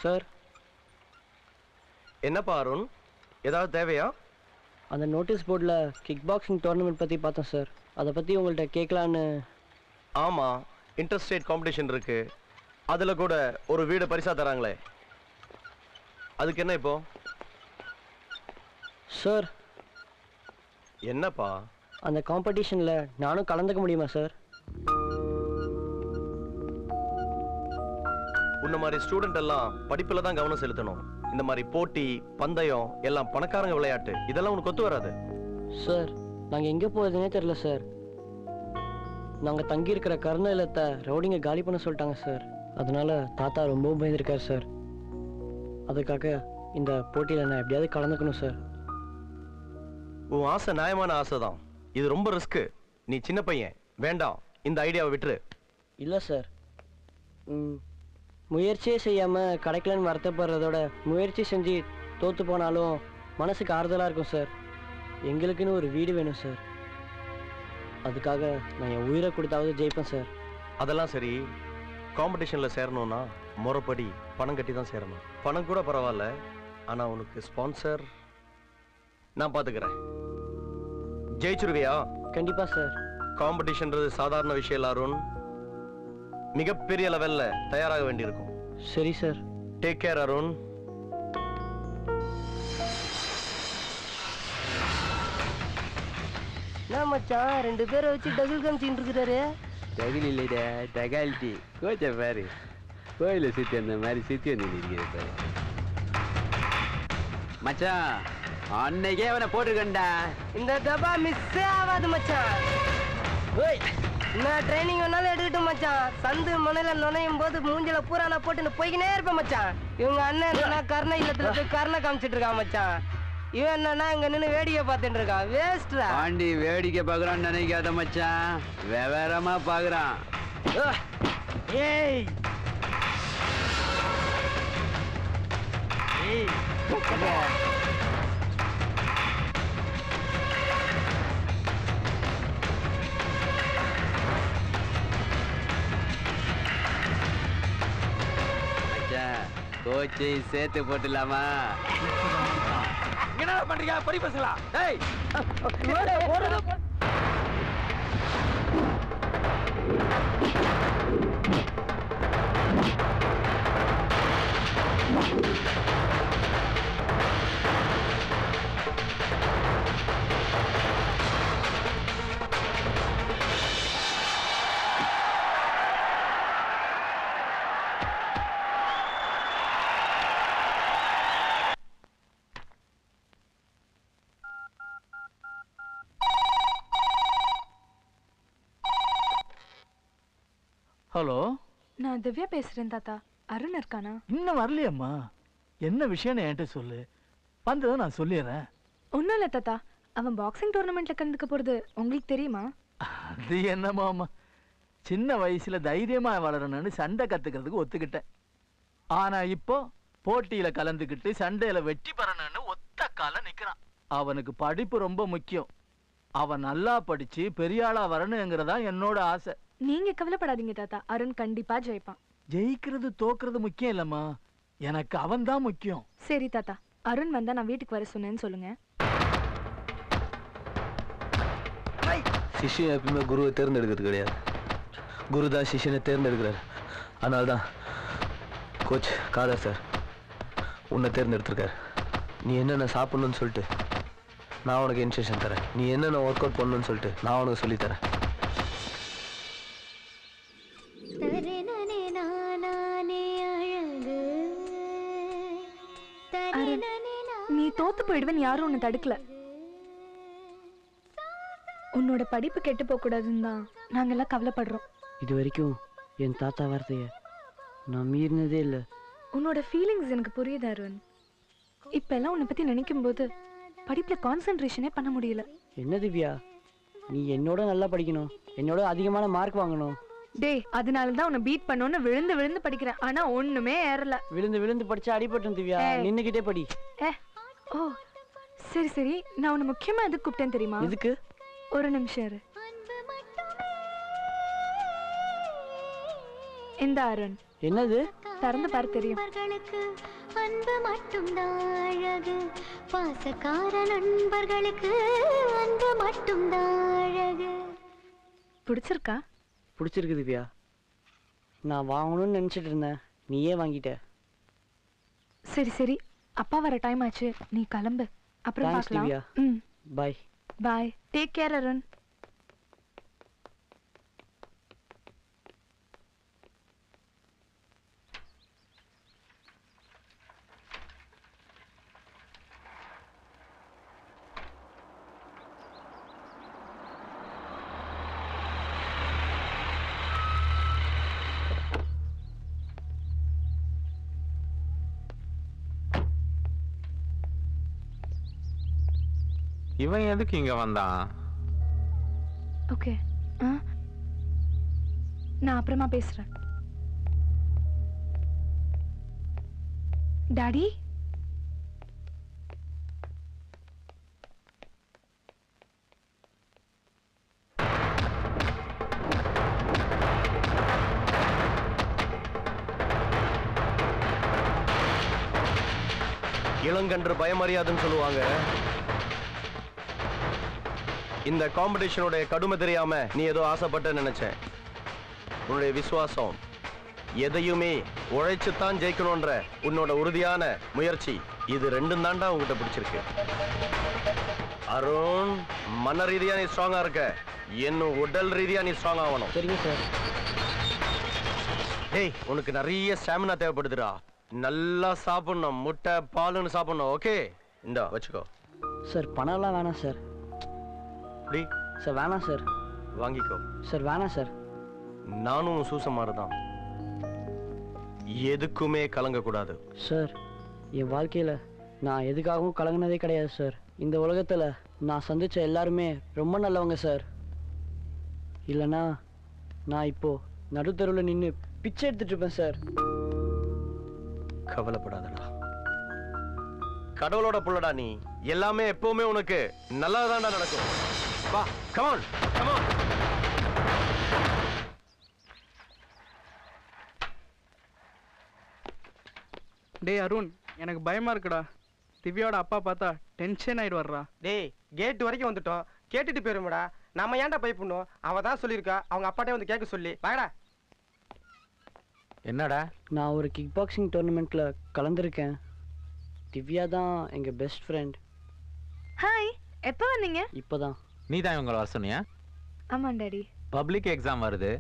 சார். என்னப்பா அருண், ஏதாவது தேவையா? அந்த நோட்டீஸ் போர்டில் கிக் பாக்ஸிங் டோர்னமெண்ட் பற்றி பார்த்தேன் சார். அதை பற்றி உங்கள்கிட்ட கேட்கலான்னு. ஆமாம், இன்டர் ஸ்டேட் காம்படிஷன் இருக்கு. அதில் கூட ஒரு வீடு பரிசா தராங்களே, அதுக்கு என்ன இப்போ? சார். என்னப்பா? அந்த காம்படிஷனில் நானும் கலந்துக்க முடியுமா சார்? உன்ன மாதிரி ஸ்டூடெண்ட் எல்லாம் படிப்புல தான் கவனம் செலுத்தணும். இந்த மாதிரி போட்டி, பந்தயம் எல்லாம் பணக்காரங்க விளையாட்டு. இதெல்லாம் உனக்கு ஒத்து வராது. சார், நாங்கள் எங்கே போகிறதுனே தெரியல சார். நாங்கள் தங்கி இருக்கிற கருண இல்லத்தை ரவுடிங்க காலி பண்ண சொல்லிட்டாங்க சார். அதனால தாத்தா ரொம்பவும் பயந்துருக்கார் சார். அதுக்காக இந்த போட்டியில் நான் எப்படியாவது கலந்துக்கணும் சார். உன் ஆசை நியாயமான ஆசை தான். இது ரொம்ப ரிஸ்க்கு. நீ சின்ன பையன், வேண்டாம், இந்த ஐடியாவை விட்டுரு. இல்லை சார், முயற்சியே செய்யாமல் கிடைக்கலன்னு வருத்தப்படுறதோட முயற்சி செஞ்சு தோற்று போனாலும் மனசுக்கு ஆறுதலாக இருக்கும் சார். எங்களுக்குன்னு ஒரு வீடு வேணும் சார். அதுக்காக நான் என் உயிரை கொடுத்தாவது ஜெயிப்பேன் சார். அதெல்லாம் சரி, காம்படிஷனில் சேரணும்னா முறைப்படி பணம் கட்டி தான் சேரணும். பணம் கூட பரவாயில்ல, ஆனால் உனக்கு ஸ்பான்சர் நான் பார்த்துக்கிறேன். ஜெயிச்சிருவியா? கண்டிப்பாக சார். காம்படிஷன்றது சாதாரண விஷயம் இல்லை அருண். மிகப்பெரிய லெவல்ல தயாராக வேண்டியிருக்கும். சரி சார். Take care Arun. என்ன மச்சான், 2 பேரை வச்சு டகுல் காமிச்சிட்டு இருக்கிறாரு? டகுல் இல்லைடா, டகால்ட்டி. கோச்சை பாரு, கோயிலை சுற்றி அந்த மாதிரி சுற்றி வந்து இருக்கிற பாரு. மச்சான், அன்னைக்கே அவனை போட்டுருக்கண்டா. இந்த தபா மிஸ்ஸே ஆகாது மச்சான். ஓய், நான் ட்ரைனிங் வேணாலும் எடுக்கட்டும் மச்சான். சந்து மனையில நுழையும் போது மூஞ்சில பூரா நான் போட்டு போய்கினே இருப்பேன் மச்சான். இவங்க அண்ணன் என்னன்னா கர்ண இல்லத்துல போய் கர்ணை காமிச்சிட்டு இருக்கான் மச்சான். இவன் என்னன்னா இங்க நின்று வேடிக்கை பார்த்துட்டு இருக்கான். வேஸ்ட்ரா. பாண்டி வேடிக்கை பார்க்கறான்னு நினைக்காத மச்சான், விவரமா பார்க்கறான். ஏய் ஏய் கோச்சை சேர்த்து போட்டுலாமா? என்ன பண்றீங்க? பரி பேசலாம். டேய், ஹலோ. நான் திவ்யா பேசுறேன் தாத்தா. அருண் இருக்கானா? இன்னும் வரலையம்மா. என்ன விஷயம்னு என்கிட்ட சொல்லு, வந்ததை நான் சொல்லிடுறேன். ஒன்றும் இல்லை தாத்தா, அவன் பாக்ஸிங் டோர்னமெண்ட்ல கலந்துக்க போறது உங்களுக்கு தெரியுமா? அது என்னமாம்மா, சின்ன வயசுல தைரியமா வளரணும்னு சண்டை கத்துக்கிறதுக்கு ஒத்துக்கிட்டேன். ஆனா இப்போ போட்டியில கலந்துக்கிட்டு சண்டையில வெற்றி பெறணும்னு ஒத்த கால நிக்கிறான். அவனுக்கு படிப்பு ரொம்ப முக்கியம். அவன் நல்லா படிச்சு பெரிய ஆளா வரணுங்கிறதா என்னோட ஆசை. நீங்க கவலைப்படாதீங்க தாத்தா, அருண் கண்டிப்பா ஜெயிப்பான். ஜெயிக்கிறது தோக்குறது முக்கியம் இல்லம்மா, எனக்கு அவன் தான் முக்கியம். சரி தாத்தா, அருண் வந்தா நான் வீட்டுக்கு வர சொன்னேன்னு சொல்லுங்க. சிஷ்யன் எப்பயுமே குருவை தேர்ந்தெடுக்கிறது கிடையாது, குரு தான் சிஷ்யனை தேர்ந்தெடுக்கிறார். அதனால தான் கோச் காதர் சார் உன்னை தேர்ந்தெடுத்திருக்காரு. நீ என்னென்ன சாப்பிடணும்னு சொல்லிட்டு நான் உனக்கு இன்ஸ்ட்ரக்ஷன் தரேன். நீ என்னென்ன ஒர்க் அவுட் பண்ணணும்னு சொல்லிட்டு நான் உனக்கு சொல்லித்தரேன். நீ தோத்து போயிடுவேன்னு யாரும் உன்னை தடுக்கல. உன்னோட படிப்பு கெட்டு போக கூடாதுன்னு தான் நாங்கெல்லாம் கவலைப்படுறோம். இது வரைக்கும் என் தாத்தா வார்த்தைய நான் மீறினதே இல்லை. உன்னோட ஃபீலிங்ஸ் எனக்கு புரியுது அருண். இப்ப எல்லாம் உன்னை பத்தி நினைக்கும் போது படிப்புல கான்சென்ட்ரேஷனே பண்ண முடியல. என்ன திவ்யா, நீ என்னோட நல்லா படிக்கணும், என்னோட அதிகமான மார்க் வாங்கணும். டேய், அதனாலதான் உன்னை பீட் பண்ணோன்னு விழுந்து விழுந்து படிக்கிறேன். ஆனா ஒண்ணுமே ஏறல. விழுந்து விழுந்து படிச்சா அடிபட்டும் திவ்யா, நின்னுகிட்டே படி. ஓ சரி சரி, நான் உன்னை முக்கியமா எதுக்கு கூப்பிட்டேன் தெரியுமா? எதுக்கு? ஒரு நிமிஷம் இரு. இந்த அருண். என்னது? திறந்து பாரு, தெரியும். அன்பு மட்டும்தான் அழகு, பாசக்கார நண்பர்களுக்கு அன்பு மட்டும்தான் அழகு. பிடிச்சிருக்கா? பிடிச்சிருக்கு திவ்யா. நான் வாங்கணும்னு நினைச்சிட்டு இருந்தேன், நீயே வாங்கிட்ட. சரி சரி, அப்பா வர டைம் ஆச்சு, நீ கிளம்பு. அப்புறம் பார்க்கலாம். Bye bye. Take care Arun. இவன் எதுக்கு இங்க வந்தான்? ஓகே, நான் அப்புறமா பேசுறேன். டாடி, இளங்கன்று பயமறியாதுன்னு சொல்லுவாங்க. இந்த காம்படிஷனோட கடுமை தெரியாம நீ ஏதோ ஆசைப்பட்ட நினைச்சேன். உன்னுடைய விசுவாசம், எதையுமே உழைச்சுத்தான் ஜெயிக்கணும்ன்ற உன்னோட உறுதியான முயற்சி, இது ரெண்டும் தாண்டா உங்ககிட்ட பிடிச்சிருக்கு. அருண், மன ரீதியா நீ ஸ்ட்ராங்கா இருக்க, இன்னும் உடல் ரீதியா நீ ஸ்ட்ராங் ஆகணும். சரிங்க சார். டேய், உனக்கு நிறைய ஸ்டாமினா தேவைப்படுதுடா. நல்லா சாப்பிடணும், முட்டை பாலுன்னு சாப்பிடணும். ஓகே, இந்தா வச்சுக்கோ. சார் பணம்லாம் வேணாம் சார். சார் வேணாம் சார். வாங்கிக்கோ. சார் வேணாம் சார். நானும் சூசமாரு தான், எதுக்குமே கலங்க கூடாது. சார், என் வாழ்க்கையில நான் எதுக்காகவும் கலங்கினதே கிடையாது சார். இந்த உலகத்துல நான் சந்திச்ச எல்லாருமே ரொம்ப நல்லவங்க சார். இல்லைன்னா நான் இப்போ நடுத்தருவில் நின்று பிச்சை எடுத்துட்டு இருப்பேன் சார். கவலைப்படாதடா, கடவுளோட புள்ளடா நீ. எல்லாமே எப்பவுமே உனக்கு நல்லதாண்டா நடக்கும். வா, கம் ஆன் கம் ஆன். டேய் அருண், எனக்கு பயமா இருக்குடா. திவ்யாவோட அப்பா பார்த்தா டென்ஷன் ஆயிடுவாரா. டேய், கேட் வரைக்கும் வந்துட்டோம், கேட்டுட்டு போயிருமாடா. நம்ம ஏன்டா பயப்படணும்? அவ தான் சொல்லியிருக்கா, அவங்க அப்பாட்டே வந்து கேட்க சொல்லி. வாடா. என்னடா? நான் ஒரு கிக் பாக்ஸிங் டோர்னமெண்ட்ல கலந்துருக்கேன். திவ்யா தான் எங்க பெஸ்ட் ஃப்ரெண்ட். ஹாய், எப்போ வந்தீங்க? இப்போதான். நீ தான் இவங்களை வர சொன்னியா? ஆமா டாடி. பப்ளிக் எக்ஸாம் வருது,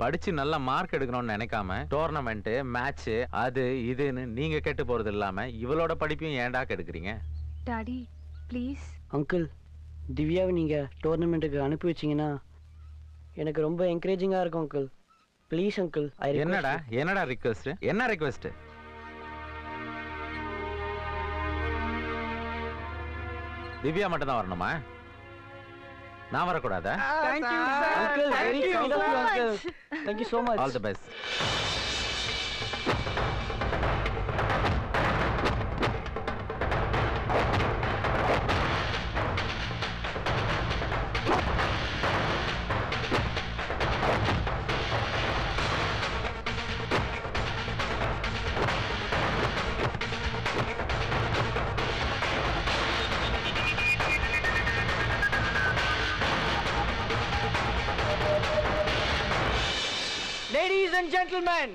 படிச்சு நல்ல மார்க் எடுக்கணும்னு நினைக்காம டோர்னமெண்ட் மேட்ச் அது இதுன்னு நீங்க கெட்டு போறது இல்லாம இவளோட படிப்பையும் ஏன்டா கெடுக்குறீங்க? Daddy please. அங்கிள், திவ்யாவை நீங்க டோர்னமெண்ட்டுக்கு அனுப்பி வச்சீங்கன்னா எனக்கு ரொம்ப என்கரேஜிங்கா இருக்கும் அங்கிள். Please uncle. என்னடா ரிக்வெஸ்ட்? என்ன ரிக்வெஸ்ட்? திவ்யா மட்டும் தான் வரணுமா? நான் வரக்கூடாதா? Thank you sir. Uncle, very kind of you uncle. Thank you so much. All the best. Ladies and gentlemen,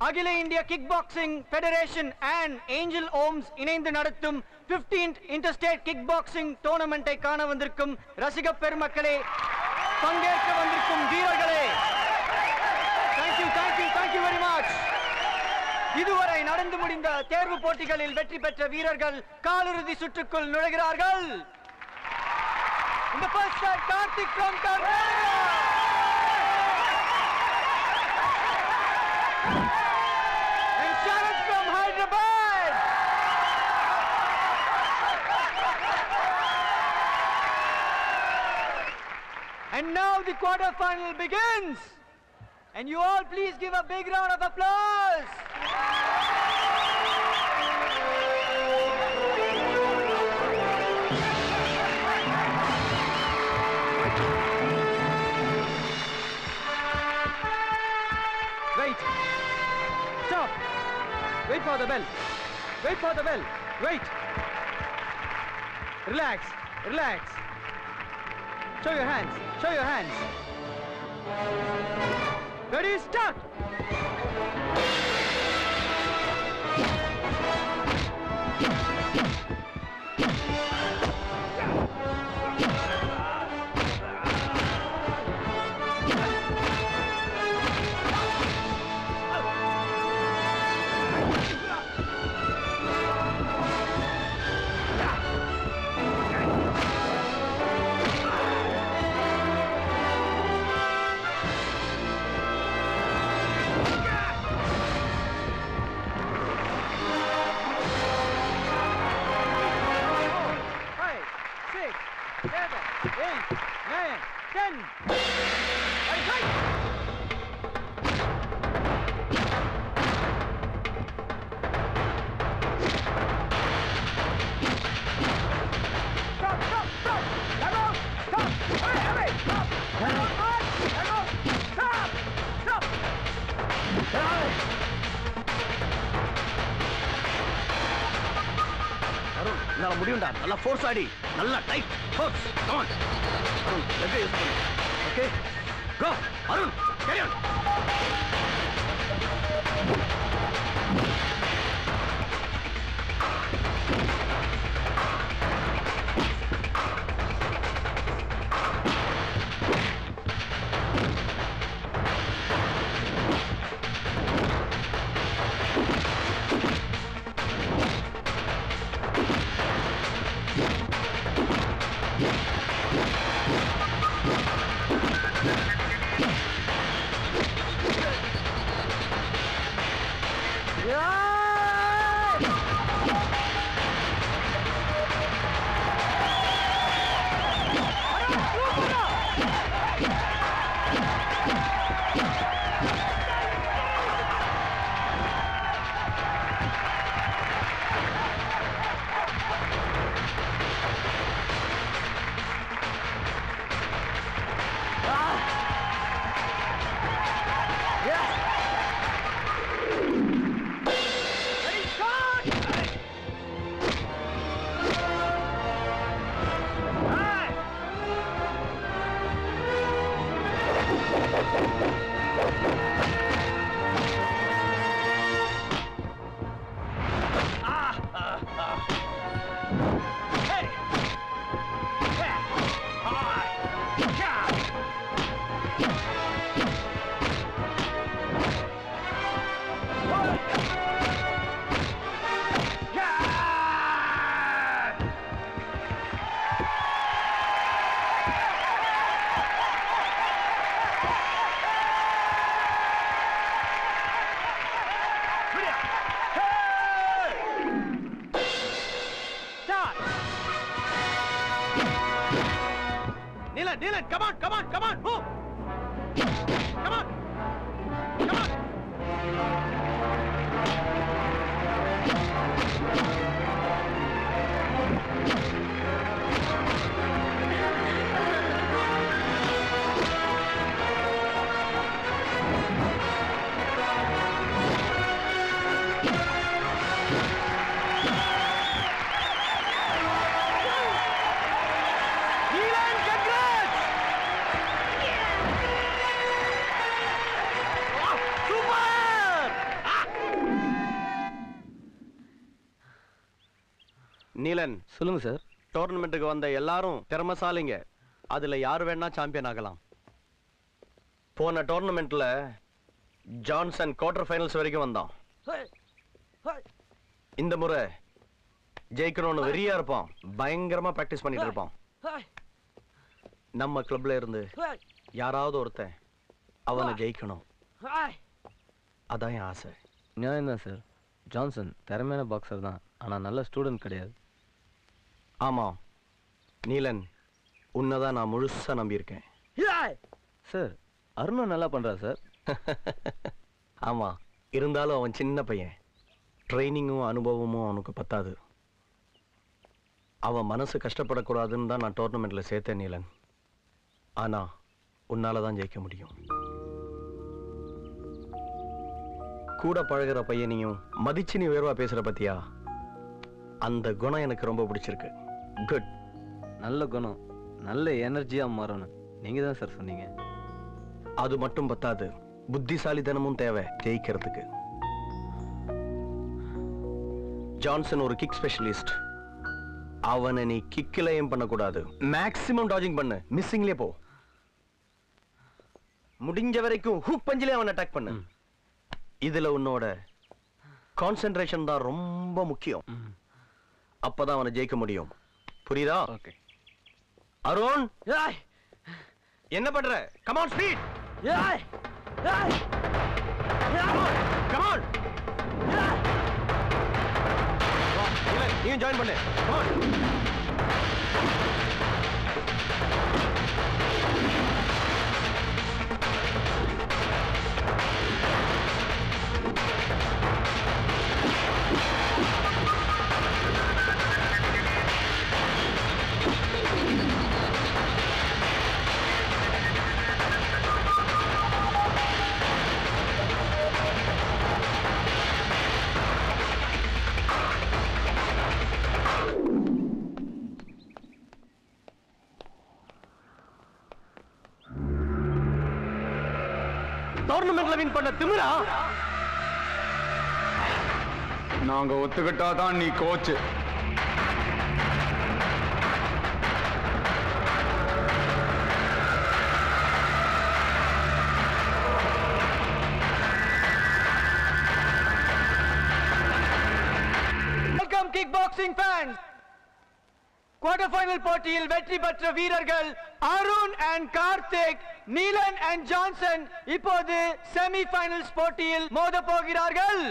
அகில இந்திய kick boxing federation and angel ஓம்ஸ் இணைந்து நடத்தும் 15th இன்டர்ஸ்டேட் கிக் பாக்ஸிங் டோர்னமெண்டை காண வந்திருக்கும் ரசிக பெருமக்களே, பங்கேற்க வந்திருக்கும் வீரர்களே, தேங்க்யூ வெரி மச். இதுவரை நடந்து முடிந்த தேர்வு போட்டிகளில் வெற்றி பெற்ற வீரர்கள் காலிறுதி சுற்றுக்குள் நுழைகிறார்கள். இந்த first start, Karthik from Karnataka. And now the quarter-final begins. And you all please give a big round of applause. Wait. Stop. Wait for the bell. Wait for the bell. Wait. Relax. Relax. Show your hands. Show your hands. Ready, start! என்னால முடியும்டா. நல்லா force ஆடி, நல்லா tight force. Come on Arun, leg use பண்ணு. Okay go Arun, carry on. Neelan சொல்லுங்க sir. டோர்னமெண்ட்டுக்கு வந்த எல்லாரும் திறமசாலிங்க. அதுல யாரு வேணா சாம்பியன் ஆகலாம். போன டோர்னமெண்ட்ல ஜான்சன் குவார்டர் ஃபைனல்ஸ் வரைக்கும் வந்தான். இந்த முறை ஜெயிக்கணும்னு வெறியா இருப்பான். பயங்கரமா பிராக்டிஸ் பண்ணிட்டு இருப்பான். நம்ம கிளப்ல இருந்து யாராவது ஒருத்தன் அவனை ஜெயிக்கணும். அதான் என் ஆசை. நியாயம் தான் சார். ஜான்சன் திறமையான பாக்ஸர் தான், ஆனா நல்ல ஸ்டூடெண்ட் கிடையாது. ஆமா நீலன், உன்னதான் நான் முழுசா நம்பியிருக்கேன். சார் அருணும் நல்லா பண்றா சார். ஆமா, இருந்தாலும் அவன் சின்ன பையன். ட்ரைனிங்கும் அனுபவமும் அவனுக்கு பத்தாது. அவன் மனசு கஷ்டப்படக்கூடாதுன்னு தான் நான் டோர்னமெண்ட்ல சேர்த்தேன் நீலன். ஆனா உன்னால தான் ஜெயிக்க முடியும். கூட பழகிற பையனையும் மதிச்சு நீ உயர்வா பேசுற பத்தியா, அந்த குணம் எனக்கு ரொம்ப பிடிச்சிருக்கு. குட். நல்ல குணம், நல்ல எனர்ஜியா மாறணும். நீங்க தான் சார் சொன்னீங்க. அது மட்டும் பத்தாது, புத்திசாலித்தனமும் தேவை ஜெயிக்கிறதுக்கு. ஜான்சன் ஒரு கிக் ஸ்பெஷலிஸ்ட். அவனை நீ கிக்ல ஏம் பண்ணக்கூடாது. மேக்ஸிமம் டாஜிங் பண்ணு, மிஸ்ஸிங்லயே போ. முடிஞ்ச வரைக்கும் ஹூக் பஞ்சிலே அவனை அட்டாக் பண்ணு. இதுல உன்னோட கான்சென்ட்ரேஷன் தான் ரொம்ப முக்கியம். அப்பதான் அவனை ஜெயிக்க முடியும். புரியுதா? ஓகே. அருண், என்ன பண்ற? Come on speed. Come on. நீயும் ஜாயின் பண்ணு. Come on. டோர்னமெண்ட்ல வின் பண்ண திமிரா? நாங்க ஒத்துக்கிட்டாதான் நீ coach. Welcome kick boxing fans. Quarter final போட்டியில் வெற்றி பெற்ற வீரர்கள் Arun and Karthik, Neelan and Johnson இப்போது செமி ஃபைனல்ஸ் போட்டியில் மோத போகிறார்கள்.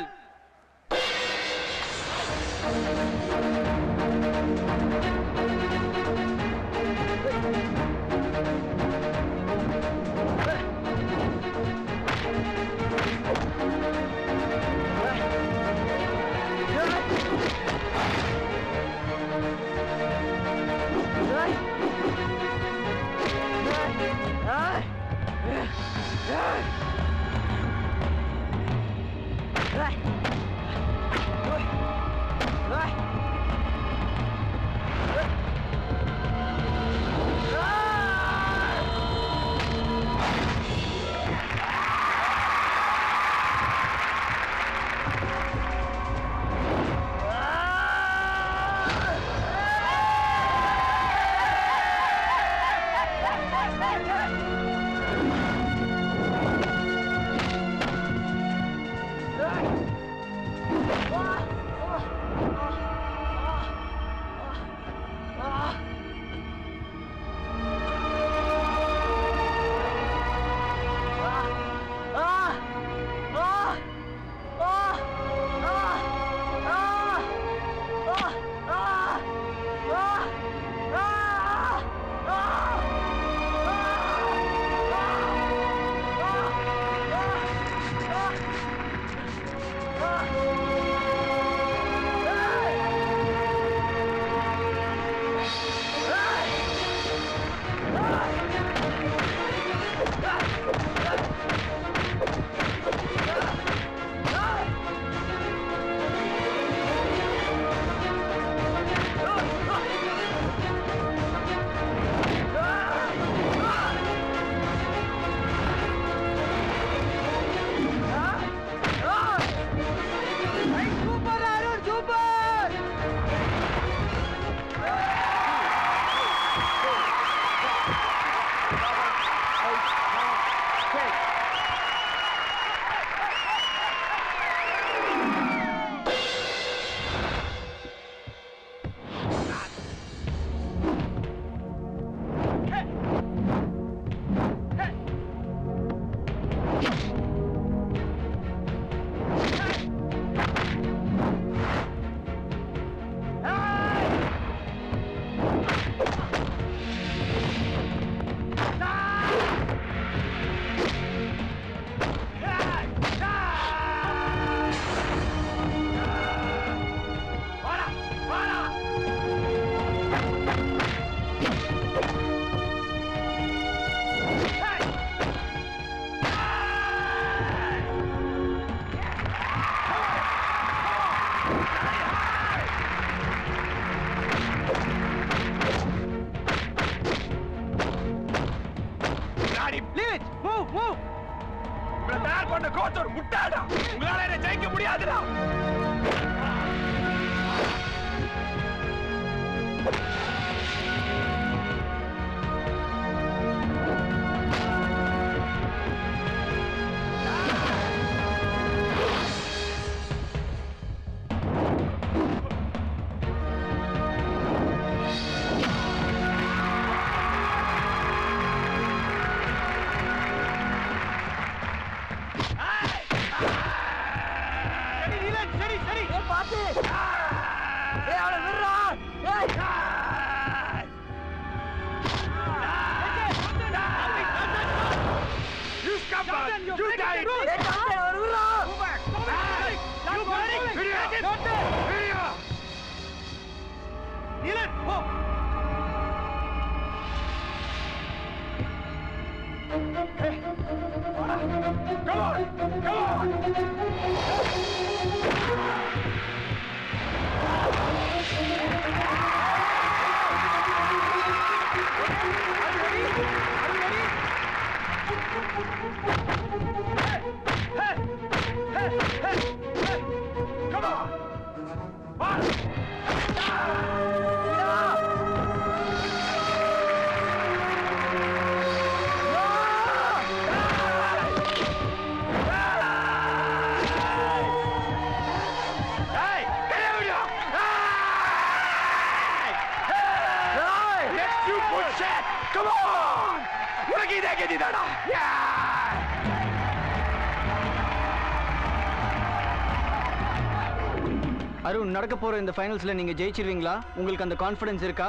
அருண், நடக்க போற இந்த ஃபைனல்ஸ்ல நீங்க ஜெயிச்சிருவீங்களா? உங்களுக்கு அந்த கான்ஃபிடன்ஸ் இருக்கா?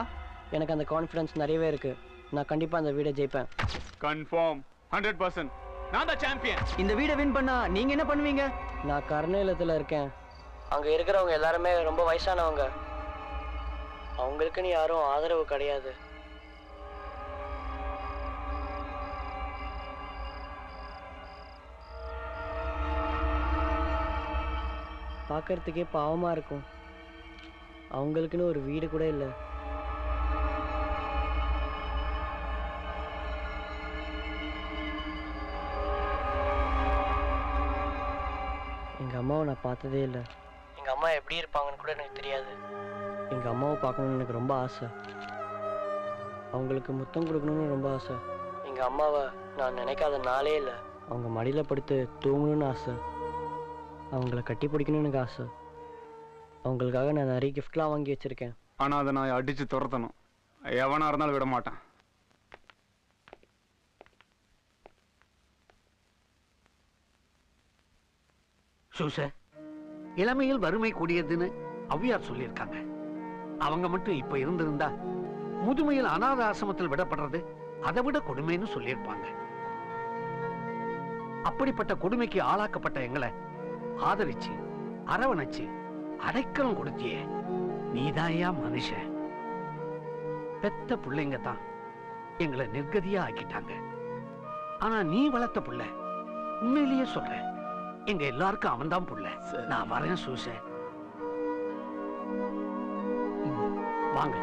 எனக்கு அந்த கான்ஃபிடன்ஸ் நிறையவே இருக்கு. நான் கண்டிப்பா அந்த வீடை ஜெயிப்பேன். கன்ஃபார்ம் 100%. நான் தான் சாம்பியன். இந்த வீடை வின் பண்ணா நீங்க என்ன பண்ணுவீங்க? நான் கர்ணேலத்துல இருக்கேன். அங்க இருக்கிறவங்க எல்லாருமே ரொம்ப வயசானவங்க. அவங்களுக்குன்னு யாரும் ஆதரவு கிடையாது. பார்க்கறதுக்கே பாவமா இருக்கும். அவங்களுக்குன்னு ஒரு வீடு கூட இல்லை. எங்க அம்மாவை நான் பார்த்ததே இல்லை. எங்க அம்மா எப்படி இருப்பாங்கன்னு கூட எனக்கு தெரியாது. எங்க அம்மாவை பார்க்கணும்னு எனக்கு ரொம்ப ஆசை. அவங்களுக்கு முத்தம் கொடுக்கணும்னு ரொம்ப ஆசை. எங்க அம்மாவை நான் நினைக்காத நாளே இல்லை. அவங்க மடியில படுத்து தூங்கணும்னு ஆசை. அவங்கள கட்டி பிடிக்கணும்னு எனக்கு ஆசை. அவங்களுக்காக நான் நிறைய கிஃப்ட்லாம் வாங்கி வச்சிருக்கேன். ஆனா அதை நான் அடிச்சு துரத்தணும். எவனா இருந்தாலும் விட மாட்டேன். சூச, இளமையில் வறுமை கூடியதுன்னு ஔவையார் சொல்லியிருக்காங்க. அவங்க மட்டும் இப்ப இருந்திருந்தா முதுமையில் அநாத ஆசிரமத்தில் விடப்படுறது அதை விட கொடுமைன்னு சொல்லியிருப்பாங்க. அப்படிப்பட்ட கொடுமைக்கு ஆளாக்கப்பட்ட எங்களை ஆதரிச்சு அரவணைச்சு அடைக்கலம் கொடுத்தியே, நீதாயா மனுஷன். பெத்த பிள்ளைங்க தான் எங்களை நிர்கதியா ஆக்கிட்டாங்க. ஆனா நீ வளர்த்த புள்ள, உண்மையிலேயே சொல்றேன், எங்க எல்லாருக்கும் அவன்தான் புள்ள. நான் வரேன் சூச. வாங்க.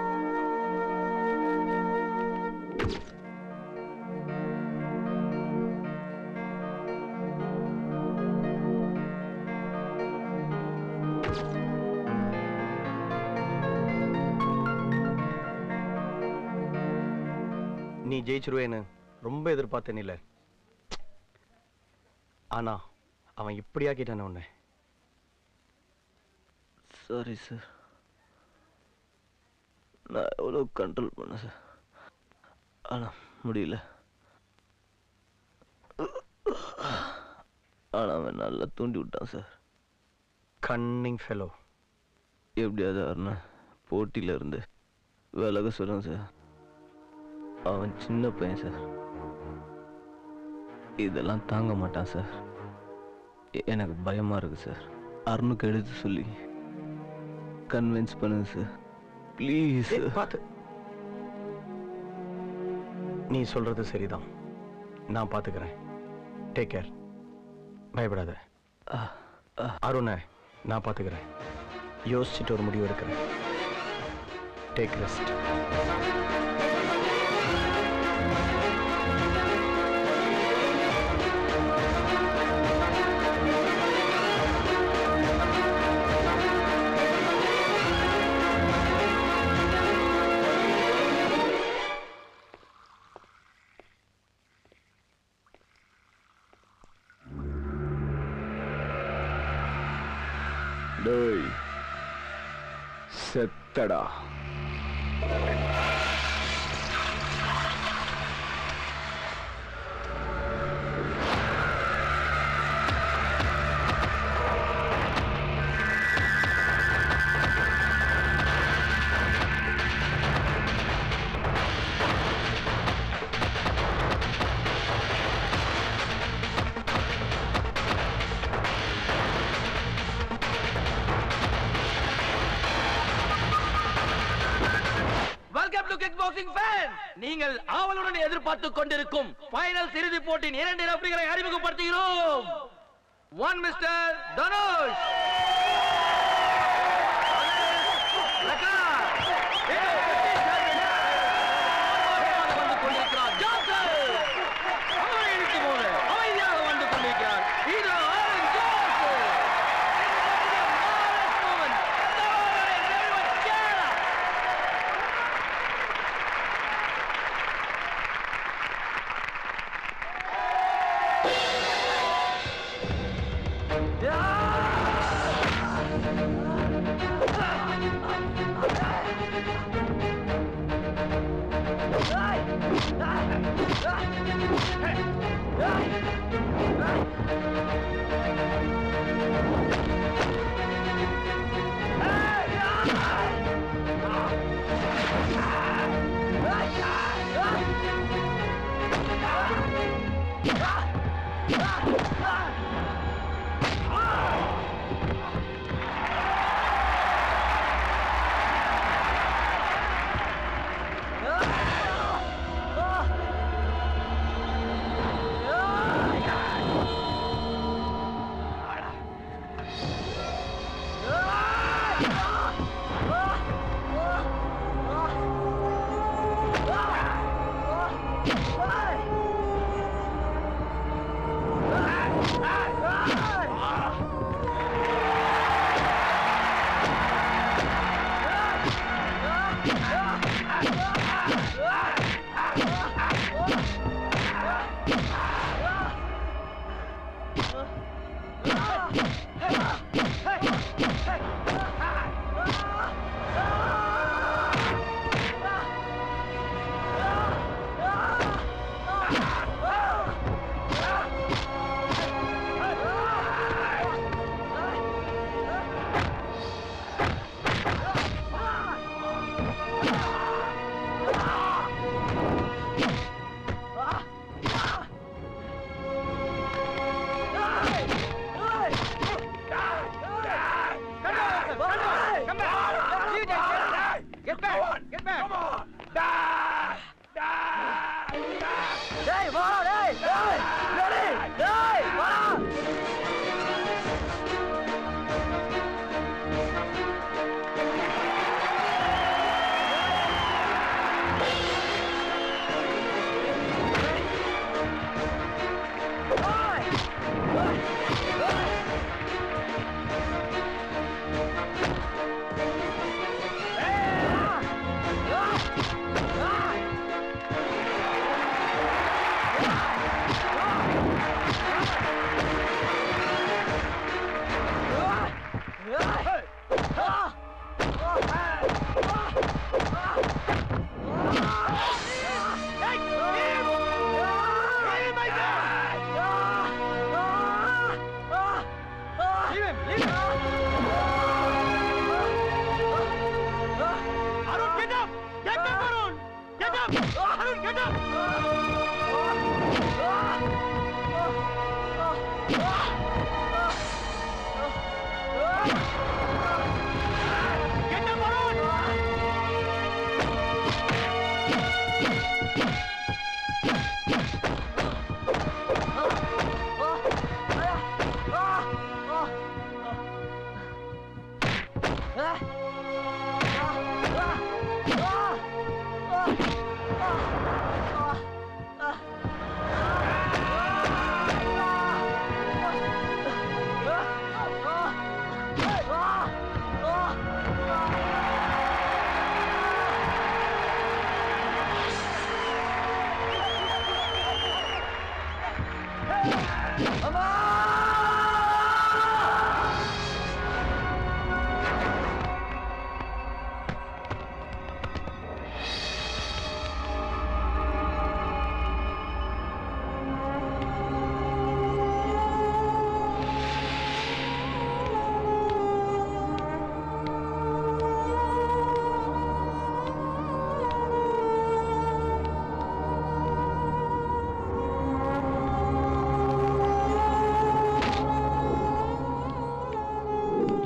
நீ ஜெயிச்சிருவேன்னு ரொம்ப எதிர்பார்த்தேன் இல்ல. ஆனா அவன் இப்படி ஆக்கிட்டான உன்னை. சாரி சார், நான் எவ்வளோ கண்ட்ரோல் பண்ண சார், ஆனா முடியல. ஆனால் அவன் நல்லா தூண்டி விட்டான் சார். Canning fellow. எப்படியாவது அருணா போட்டியில் இருந்து விலக சொல்லுங்க சார். அவன் சின்ன பையன் சார், இதெல்லாம் தாங்க மாட்டான் சார். எனக்கு பயமாக இருக்கு சார். அருணுக்கு எடுத்து சொல்லி கன்வின்ஸ் பண்ணுங்க சார் ப்ளீஸ். பார்த்து, நீ சொல்றது சரிதான், நான் பார்த்துக்கிறேன். டேக் கேர், பயப்படாத. அருணை நான் பார்த்துக்கிறேன். யோசிச்சுட்டு ஒரு முடிவு எடுக்கிறேன். Take rest. டேய் செத்தடா. நீங்கள் ஆவலுடன் எதிர்பார்த்துக் கொண்டிருக்கும் ஃபைனல் இறுதி போட்டியின் 2 ரெஃபரிகளை அறிமுகப்படுத்துகிறோம். 1 மிஸ்டர் தனுஷ், வந்து கொண்டிருக்கிறார் ஜான்சன், அமைதியாக வந்து கொண்டிருக்கிறார். இது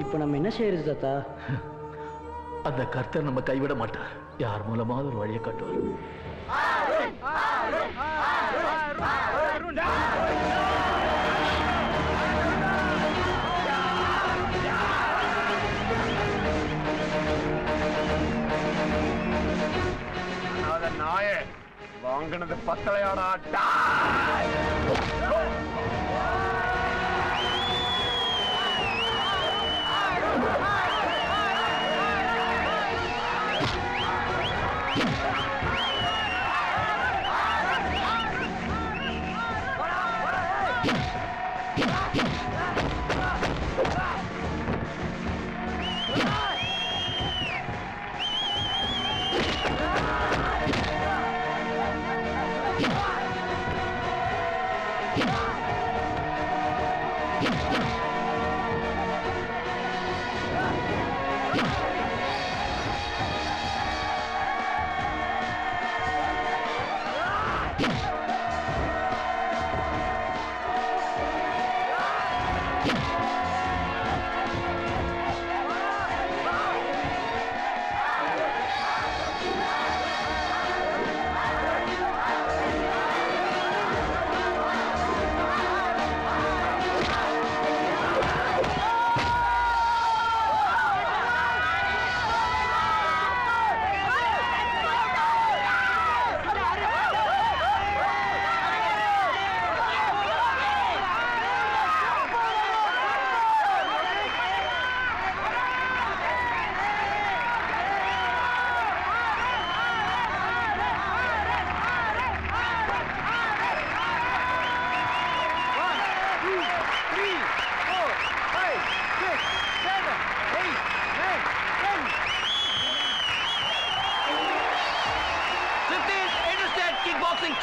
இப்போ நம்ம என்ன செய்யறது தாத்தா? அந்த கர்த்தர் நம்ம கைவிட மாட்டார். யார் மூலமாவது ஒரு வழியை காட்டுவார். நாயே வாங்கினது பத்தலையாடா.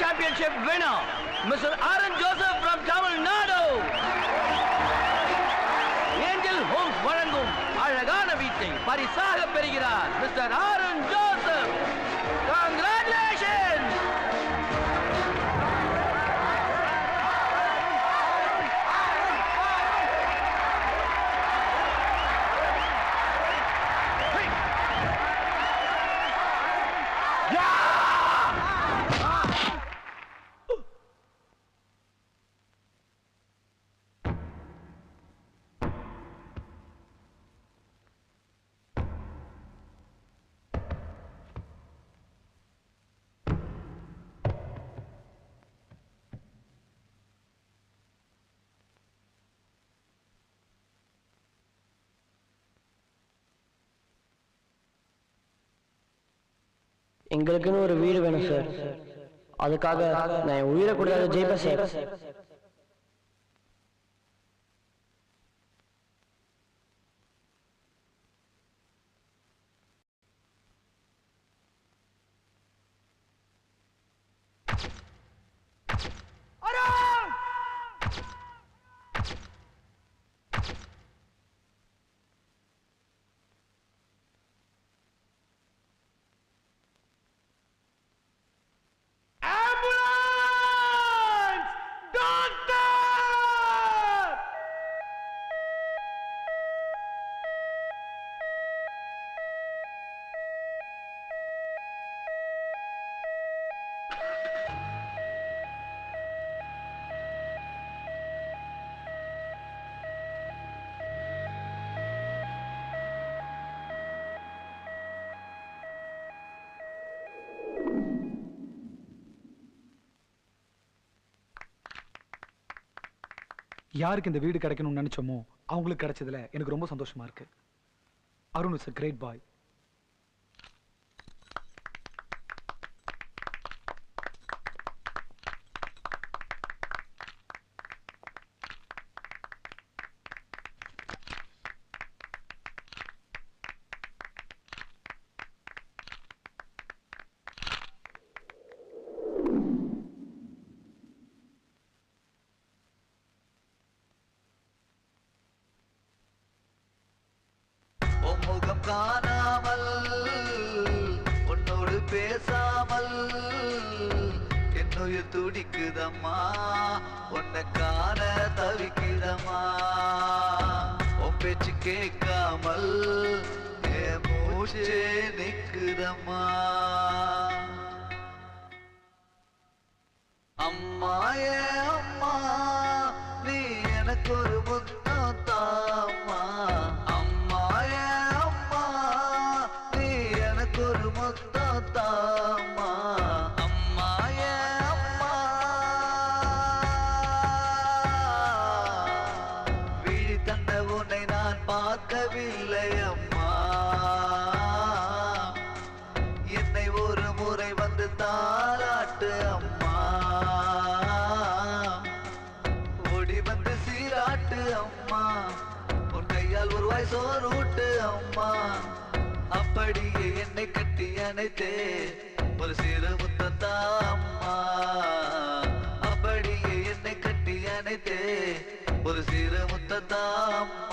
Championship winner, Mr. Aaron Joseph from Tamil Nadu. Angel Homes வழங்கும் அழகான வீட்டை பரிசாக பெறுகிறார் Mr. Aaron Joseph. Congratulations. எங்களுக்குன்னு ஒரு வீடு வேணும் சார். அதுக்காக நான் என் உயிரை கொடுக்காத ஜெயிப்பேன் சார். யாருக்கு இந்த வீடு கிடைக்கணும்னு நினைச்சோமோ அவங்களுக்கு கிடைச்சதுல எனக்கு ரொம்ப சந்தோஷமா இருக்கு. Arun is a great boy. காணாமல் உன்னோடு பேசாமல் என்னுயிர் துடிக்குதம்மா உன்னை காண தவிக்குதம்மா உன் பேச்சு கேட்காமல் என் மூச்சே நிக்குதம்மா அம்மா ஏ அம்மா நீ எனக்கு ஒரு முத்தம் தாம்மா அம்மா ஏ அம்மா நீ எனக்கு ஒரு முத்தம் தாம்மா அம்மா ஏ அம்மா விழி தந்த உன்னை நான் பார்க்கவில்லை அம்மா என்னை ஒரு முறை வந்து தாலாட்டு அம்மா ஓடி வந்து சீராட்டு அம்மா உன் கையால் ஒரு வாய் சோறூட்டு அம்மா அப்படியே என்னை கட்டி அணைத்தே ஒரு சிறு முத்தத்தா அம்மா அப்படியே என்னை கட்டி அணைத்தே ஒரு சிறு முத்தத்தா அம்மா